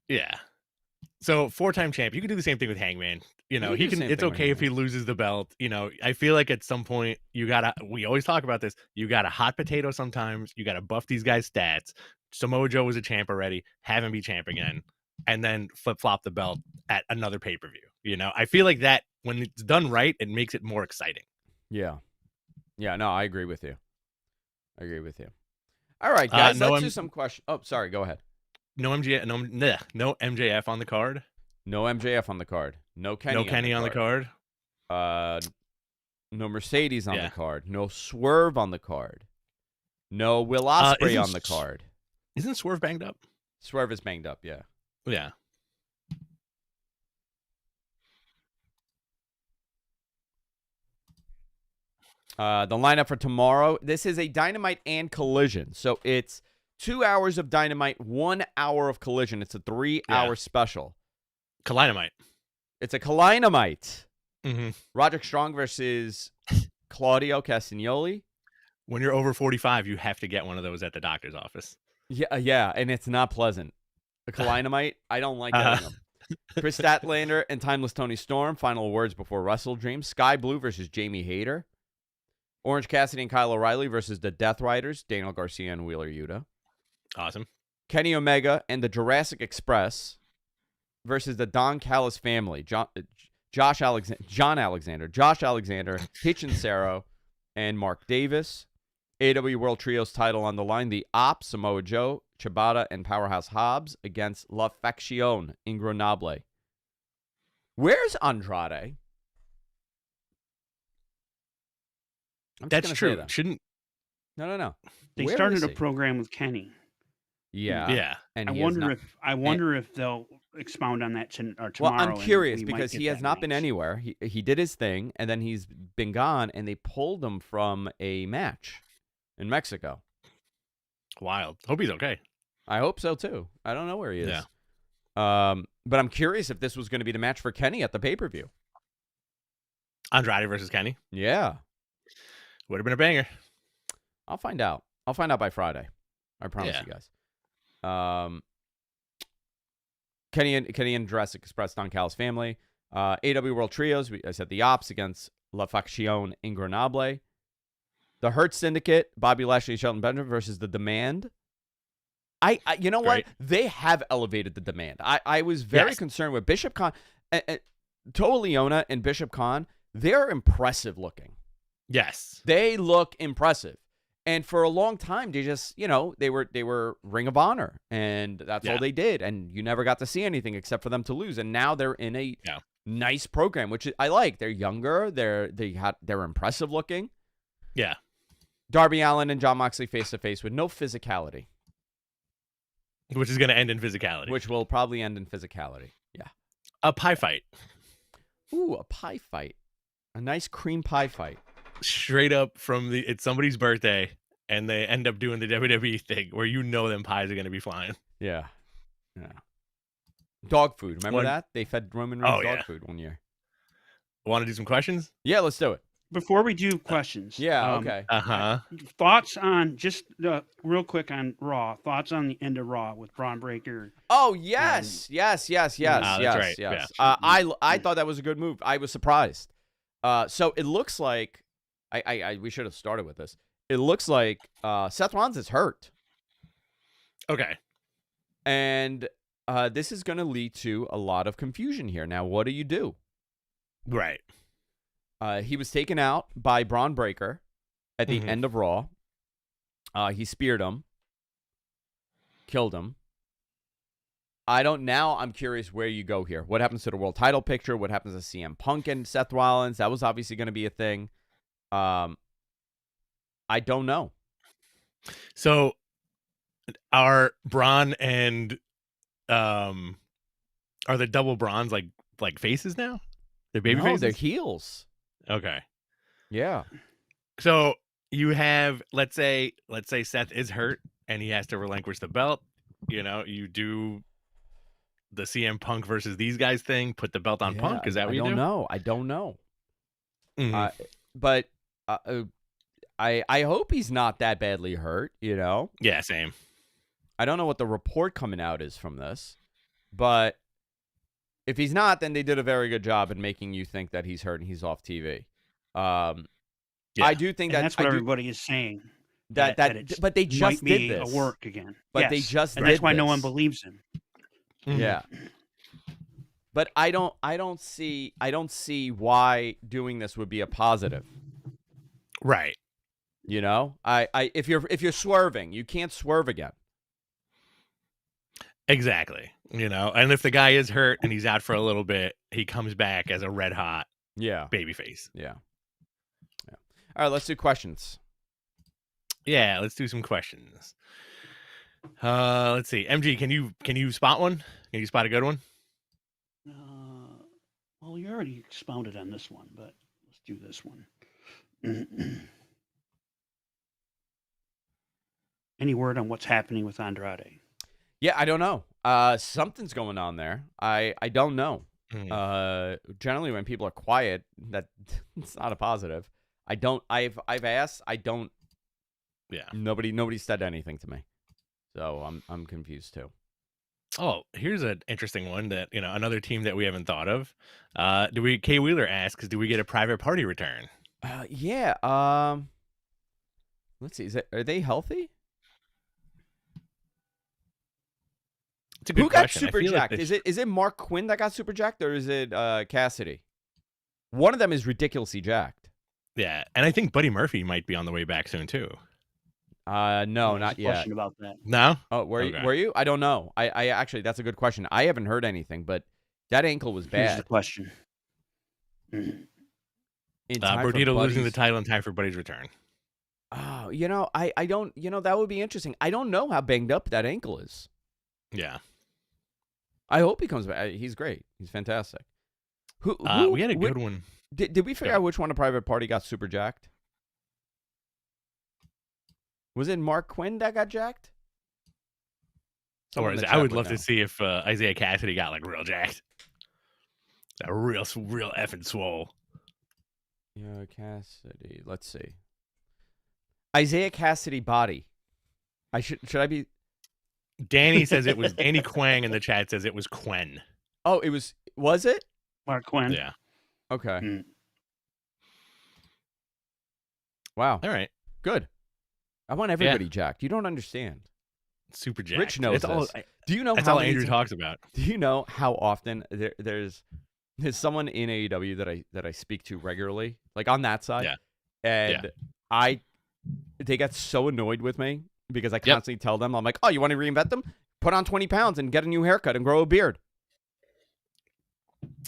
Yeah. So 4-time champ. You can do the same thing with Hangman. You know, he can. It's okay if he loses the belt. You know, I feel like at some point you gotta. We always talk about this. You got a hot potato sometimes. You gotta buff these guys' stats. Samoa Joe was a champ already. Have him be champ again, and then flip flop the belt at another pay per view. You know, I feel like that when it's done right, it makes it more exciting.
Yeah. Yeah. No, I agree with you. All right, guys. Let's do some questions. Oh, sorry. Go ahead.
No MJF. No MJF on the card.
No MJF on the card. No Kenny.
No Kenny on the card.
No Mercedes on the card. No Swerve on the card. No Will Ospreay on the card.
Isn't Swerve banged up?
Swerve is banged up. Yeah.
Yeah.
The lineup for tomorrow. This is a Dynamite and Collision. So it's 2 hours of Dynamite, 1 hour of Collision. It's a 3-hour special.
Collinomite.
It's a Collinomite.
Mm-hmm.
Roderick Strong versus Claudio Castagnoli.
When you're over 45, you have to get one of those at the doctor's office.
Yeah, and it's not pleasant. A Collinomite, I don't like getting them. Chris Statlander and Timeless Tony Storm. Final words before WrestleDream. Sky Blue versus Jamie Hayter. Orange Cassidy and Kyle O'Reilly versus the Death Riders, Daniel Garcia and Wheeler Yuta.
Awesome. Kenny
Omega and the Jurassic Express versus the Don Callis family, John Alexander, Josh Alexander, Hitch and Cero, and Mark Davis. AEW World Trios title on the line. The Ops, Samoa Joe, Chibata, and Powerhouse Hobbs against La Facción Ingronable. Where's Andrade?
That's true. Shouldn't.
No.
They started a program with Kenny.
Yeah.
And I wonder if they'll expound on that tomorrow.
Well, I'm curious because he has not been anywhere. He did his thing, and then he's been gone, and they pulled him from a match in Mexico.
Wild. Hope he's okay.
I hope so, too. I don't know where he is.
Yeah.
But I'm curious if this was going to be the match for Kenny at the pay-per-view.
Andrade versus Kenny?
Yeah.
Would have been a banger.
I'll find out. I'll find out by Friday. I promise you guys. Kenny and Jurassic Express, Don Callis family. AEW World Trios. I said the Ops against La Facción Ingronable. The Hurt Syndicate, Bobby Lashley, Shelton Benjamin versus the Demand. You know what? They have elevated the Demand. I was very concerned with Bishop Khan. Toa Leona and Bishop Khan, they're impressive looking.
Yes.
They look impressive. And for a long time, they just, they were Ring of Honor, and that's all they did. And you never got to see anything except for them to lose. And now they're in a nice program, which I like. They're younger. They're impressive looking.
Yeah.
Darby Allin and Jon Moxley face to face with no physicality,
which is going to end in physicality.
Which will probably end in physicality. Yeah.
A pie fight.
Ooh, a pie fight. A nice cream pie fight.
Straight up it's somebody's birthday and they end up doing the WWE thing where them pies are going to be flying.
Yeah. Dog food. Remember that? They fed Roman Reigns dog food one year.
Want to do some questions?
Yeah, let's do it.
Before we do questions.
Okay.
Thoughts on, just real quick on Raw. Thoughts on the end of Raw with Braun Breaker.
Oh, yes. Yes.
That's right.
Yes. I thought that was a good move. I was surprised. So it looks like, we should have started with this. it looks like Seth Rollins is hurt.
Okay.
And this is going to lead to a lot of confusion here. Now, what do you do?
Right.
He was taken out by Braun Breaker at the end of Raw. He speared him, killed him. I'm curious where you go here. What happens to the world title picture? What happens to CM Punk and Seth Rollins? That was obviously going to be a thing. I don't know.
So are Braun and are the double Brauns like faces now? They're baby faces?
They're heels.
Okay.
Yeah.
So you have, let's say Seth is hurt and he has to relinquish the belt. You do the CM Punk versus these guys thing, put the belt on Punk. Is that what you do?
I don't know.
Mm-hmm.
But I hope he's not that badly hurt,
Yeah, same.
I don't know what the report coming out is from this, but if he's not, then they did a very good job in making you think that he's hurt and he's off TV. I do think
that's what everybody is saying.
But they just did this.
A work again.
But they just
and
did
that's why
this.
no one believes him.
Mm-hmm.
Yeah. But I don't see why doing this would be a positive.
Right.
If you're swerving, you can't swerve again.
Exactly. And if the guy is hurt and he's out for a little bit, he comes back as a red hot babyface.
Yeah. All right, let's do questions.
Yeah, let's do some questions. Let's see. MG, can you spot one? Can you spot a good one?
Well, you already expounded on this one, but let's do this one. Any word on what's happening with Andrade?
Yeah, I don't know. Something's going on there. I don't know. Generally, when people are quiet, that it's not a positive. I've asked. I don't.
Yeah.
Nobody said anything to me, so I'm confused too.
Oh, here's an interesting one that another team that we haven't thought of. K Wheeler asks, do we get a private party return?
Yeah. Let's see. Are they healthy?
It's a good question.
Got super jacked? Is it Mark Quinn that got super jacked, or is it Cassidy? One of them is ridiculously jacked.
Yeah, and I think Buddy Murphy might be on the way back soon too.
No, not yet.
Question about that.
No.
Oh, were you? I don't know. I actually, that's a good question. I haven't heard anything, but that ankle was bad.
Here's the question.
Brodito losing the title in time for Buddy's return.
Oh, I don't. That would be interesting. I don't know how banged up that ankle is.
Yeah.
I hope he comes back. He's great. He's fantastic.
We had a good one.
Did we figure out which one of Private Party got super jacked? Was it Mark Quinn that got jacked?
Or I would love to see if Isaiah Cassidy got real jacked. A real effing swole.
Yeah, Cassidy. Let's see. Isaiah Cassidy body. Should I be?
Danny says it was Danny Quang in the chat says it was Quen.
Oh, was it?
Mark Quinn.
Yeah.
Okay. Wow.
All right.
Good. I want everybody jacked. You don't understand.
Super jacked.
Rich knows this. Do you know
that's
how
all Andrew talks about?
Do you know how often there's someone in AEW that I speak to regularly, like on that side?
Yeah.
And they get so annoyed with me because I constantly tell them, I'm like, oh, you want to reinvent them? Put on 20 pounds and get a new haircut and grow a beard.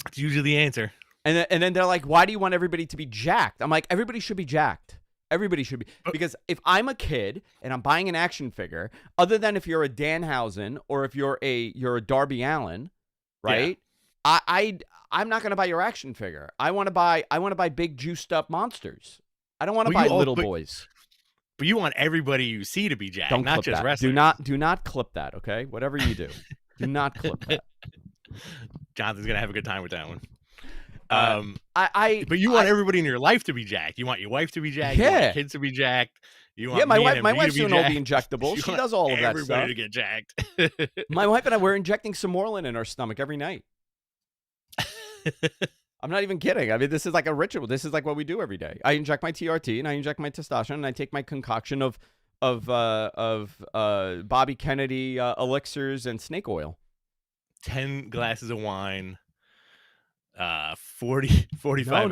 It's usually the answer.
And then they're like, why do you want everybody to be jacked? I'm like, everybody should be jacked. Everybody should be. Because if I'm a kid and I'm buying an action figure, other than if you're a Danhausen or if you're a Darby Allin, right? Yeah. I'm not going to buy your action figure. I want to buy big juiced up monsters. I don't want to buy little boys.
But you want everybody you see to be jacked, not just wrestlers.
Do not clip that, okay? Whatever you do, do not clip that.
Jonathan's gonna have a good time with that one.
But
you want everybody in your life to be jacked. You want your wife to be jacked. You want your kids to be jacked. You want
my wife's doing all the injectables. She does all of that stuff.
Everybody to get jacked.
My wife and I, we're injecting Samorlin in our stomach every night. I'm not even kidding. I mean, this is like a ritual. This is like what we do every day. I inject my TRT and I inject my testosterone and I take my concoction of Bobby Kennedy elixirs and snake oil.
10 glasses of wine. 45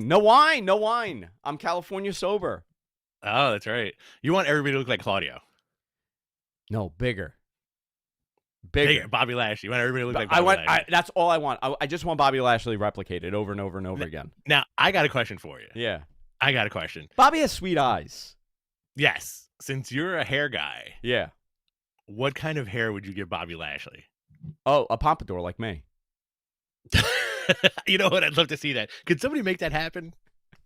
No wine. I'm California sober.
Oh, that's right. You want everybody to look like Claudio.
No, bigger.
Bobby Lashley. You want everybody to look like Bobby Lashley.
That's all I want. I just want Bobby Lashley replicated over and over and over again.
Now, I got a question for you.
Yeah.
I got a question.
Bobby has sweet eyes.
Yes. Since you're a hair guy.
Yeah.
What kind of hair would you give Bobby Lashley?
Oh, a pompadour like me.
You know what? I'd love to see that. Could somebody make that happen?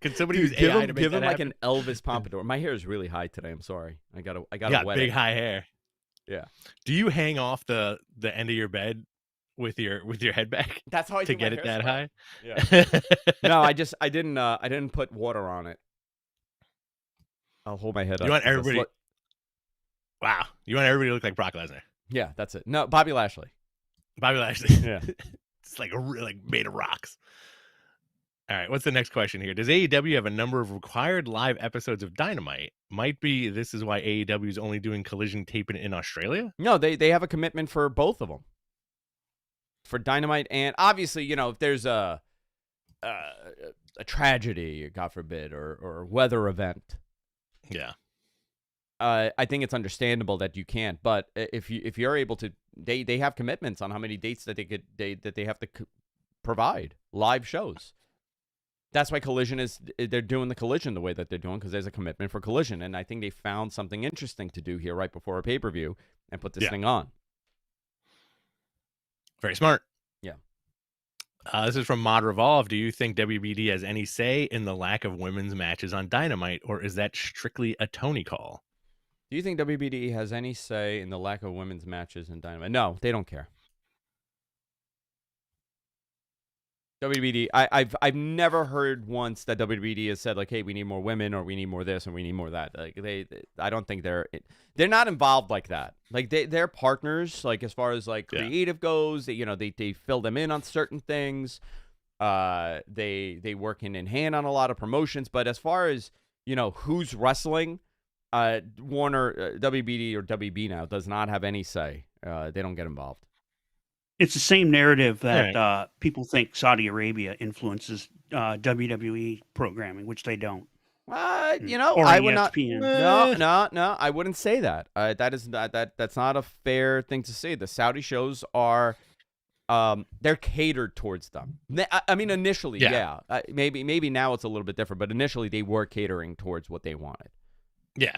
Could somebody use
AI
to make
give him
that
like
happen?
an Elvis pompadour. My hair is really high today. I'm sorry. I got
a big high hair.
Yeah.
Do you hang off the end of your bed with your head back?
That's how I
to get it that high.
Yeah. No, I didn't put water on it. I'll hold my head up.
You want everybody? Wow. You want everybody to look like Brock Lesnar?
Yeah, that's it. No, Bobby Lashley.
Bobby Lashley.
Yeah.
It's like made of rocks. All right, what's the next question here? Does AEW have a number of required live episodes of Dynamite? Might be this is why AEW is only doing Collision taping in Australia?
No, they have a commitment for both of them. For Dynamite and obviously, you know, if there's a tragedy, God forbid, or weather event.
Yeah.
I think it's understandable that you can't, but if you're able to, they have commitments on how many dates that they have to provide live shows. That's why they're doing the Collision the way that they're doing, because there's a commitment for Collision, and I think they found something interesting to do here right before a pay-per-view and put this thing on.
Very smart.
Yeah.
This is from Mod Revolve. Do you think WBD has any say in the lack of women's matches on Dynamite, or is that strictly a Tony call?
Do you think WBD has any say in the lack of women's matches in Dynamite? No, they don't care. WBD, I've never heard once that WBD has said like, hey, we need more women, or we need more this, or we need more that. Like I don't think they're not involved like that. Like they're partners. Like as far as like creative goes, they fill them in on certain things. They work hand in hand on a lot of promotions. But as far as who's wrestling. Warner, WBD or WB now does not have any say. They don't get involved.
It's the same narrative that people think Saudi Arabia influences WWE programming, which they don't.
Or
I would
ESPN. not. No, I wouldn't say that. That's not a fair thing to say. The Saudi shows are, they're catered towards them. I mean, initially, yeah. Maybe now it's a little bit different, but initially they were catering towards what they wanted.
Yeah.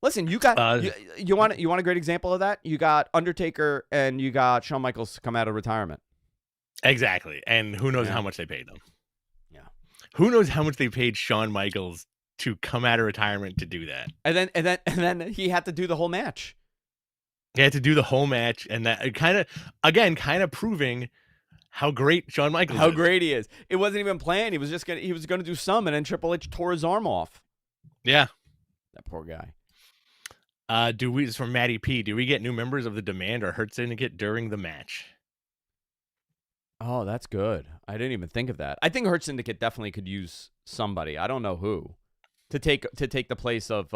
Listen, you got you want a great example of that? You got Undertaker and you got Shawn Michaels come out of retirement.
Exactly. And who knows how much they paid them.
Yeah.
Who knows how much they paid Shawn Michaels to come out of retirement to do that?
And then he had to do the whole match.
He had to do the whole match, and that kind of proving how great Shawn Michaels is.
How great he is. It wasn't even planned. He was gonna do some, and then Triple H tore his arm off.
Yeah.
That poor guy.
This is from Maddie P. Do we get new members of the Demand or Hurt Syndicate during the match?
Oh, that's good. I didn't even think of that. I think Hurt Syndicate definitely could use somebody. I don't know who to take the place of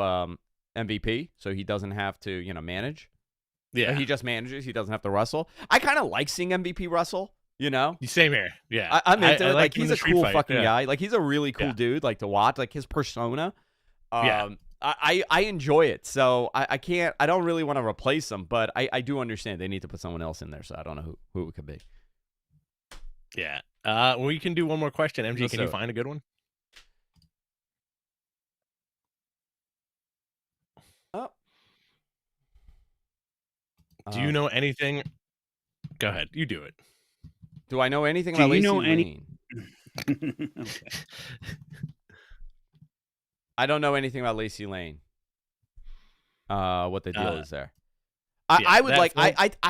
MVP, so he doesn't have to manage.
Yeah,
he just manages. He doesn't have to wrestle. I kind of like seeing MVP wrestle.
Same here. Yeah,
I'm into it. Like he's a cool fucking guy. Like he's a really cool dude. Like to watch. Like his persona. I enjoy it, so I don't really want to replace him, but I do understand they need to put someone else in there, so I don't know who it could be.
Yeah. We can do one more question. MG, can you find a good one?
Oh.
Do you know anything? Go ahead. You do it.
Do I know anything about Lacey Lane?
Okay.
I don't know anything about Lacey Lane. What the deal is there? I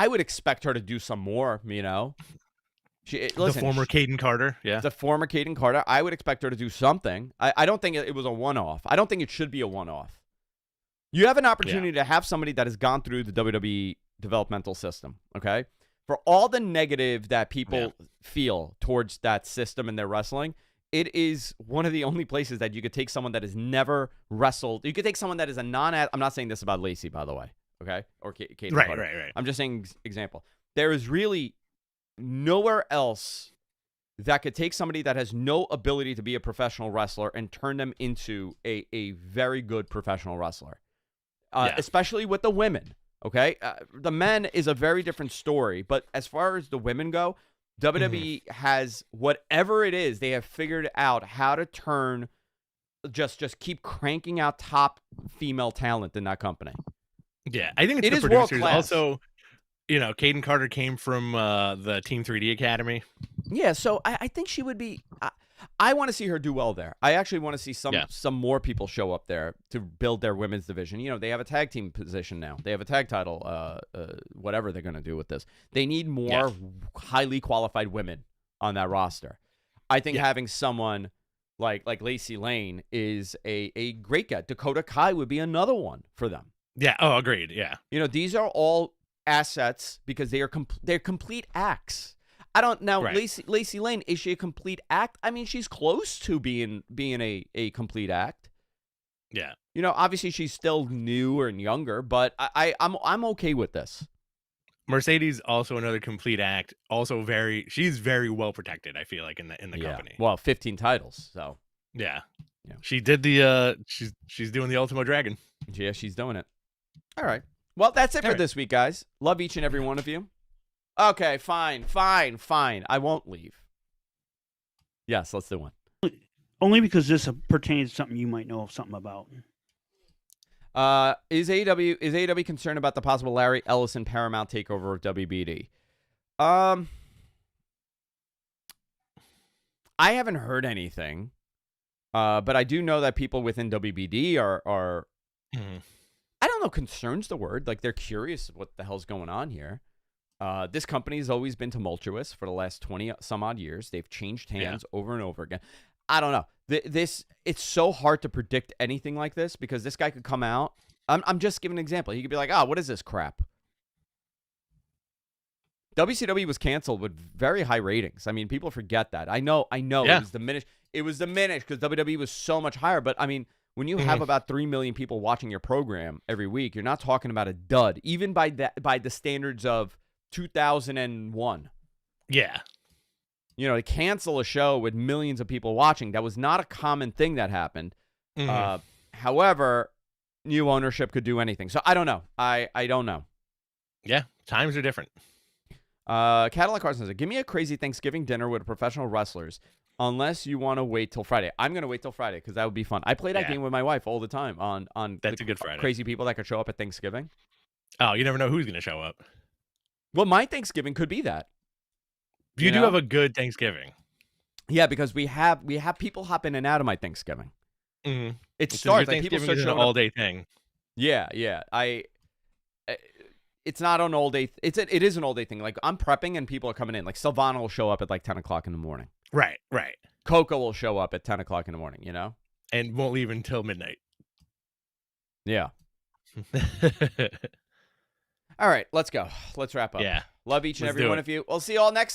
would expect her to do some more.
The former Caden Carter. Yeah.
The former Caden Carter. I would expect her to do something. I don't think it was a one-off. I don't think it should be a one-off. You have an opportunity to have somebody that has gone through the WWE developmental system. Okay. For all the negative that people feel towards that system in their wrestling, it is one of the only places that you could take someone that has never wrestled. You could take someone that is a I'm not saying this about Lacey, by the way, okay? Or Katie.
Right.
I'm just saying example. There is really nowhere else that could take somebody that has no ability to be a professional wrestler and turn them into a very good professional wrestler, especially with the women. Okay, the men is a very different story, but as far as the women go, WWE has whatever it is, they have figured out how to turn, just keep cranking out top female talent in that company.
Yeah, I think it's the producers. Also, Caden Carter came from the Team 3D Academy.
Yeah, so I think she would be. I want to see her do well there. I actually want to see some more people show up there to build their women's division. They have a tag team position now. They have a tag title, whatever they're going to do with this. They need more highly qualified women on that roster. I think having someone like Lacey Lane is a great guy. Dakota Kai would be another one for them.
Yeah, agreed, yeah.
These are all assets because they're complete acts. I don't know. Right. Lacey Lane, is she a complete act? I mean, she's close to being a complete act.
Yeah.
Obviously she's still newer and younger, but I'm okay with this.
Mercedes, also another complete act. Also she's very well protected, I feel like, in the company.
Well, 15 titles, so.
Yeah. She did she's doing the Ultimo Dragon.
Yeah, she's doing it. All right. Well, that's it for this week, guys. Love each and every one of you. Okay, fine. I won't leave. Yes, let's do one.
Only because this pertains to something you might know something about.
Is AEW concerned about the possible Larry Ellison Paramount takeover of WBD? I haven't heard anything, but I do know that people within WBD are I don't know, concerned's the word. Like, they're curious what the hell's going on here. This company has always been tumultuous for the last 20 some odd years. They've changed hands over and over again. I don't know. It's so hard to predict anything like this because this guy could come out. I'm just giving an example. He could be like, what is this crap? WCW was canceled with very high ratings. I mean, people forget that. I know. Yeah. It was diminished because WWE was so much higher. But I mean, when you have about 3 million people watching your program every week, you're not talking about a dud, even by the standards of 2001.
Yeah.
To cancel a show with millions of people watching, that was not a common thing that happened. However, new ownership could do anything. So I don't know. I don't know.
Yeah, times are different.
Cadillac Carson said, give me a crazy Thanksgiving dinner with professional wrestlers, unless you want to wait till Friday. I'm going to wait till Friday because that would be fun. I play that game with my wife all the time on
That's a good Friday.
Crazy people that could show up at Thanksgiving.
Oh, you never know who's going to show up.
Well, my Thanksgiving could be that.
You do have a good Thanksgiving.
Yeah, because we have people hop in and out of my Thanksgiving.
Mm-hmm.
It starts like people start showing
an all-day thing.
Yeah. It's not an all-day. It is an all-day thing. Like, I'm prepping and people are coming in. Like, Silvana will show up at like 10 o'clock in the morning.
Right.
Coco will show up at 10 o'clock in the morning.
And won't leave until midnight.
Yeah. All right, let's go. Let's wrap up.
Yeah.
Love each and every one of you. We'll see you all next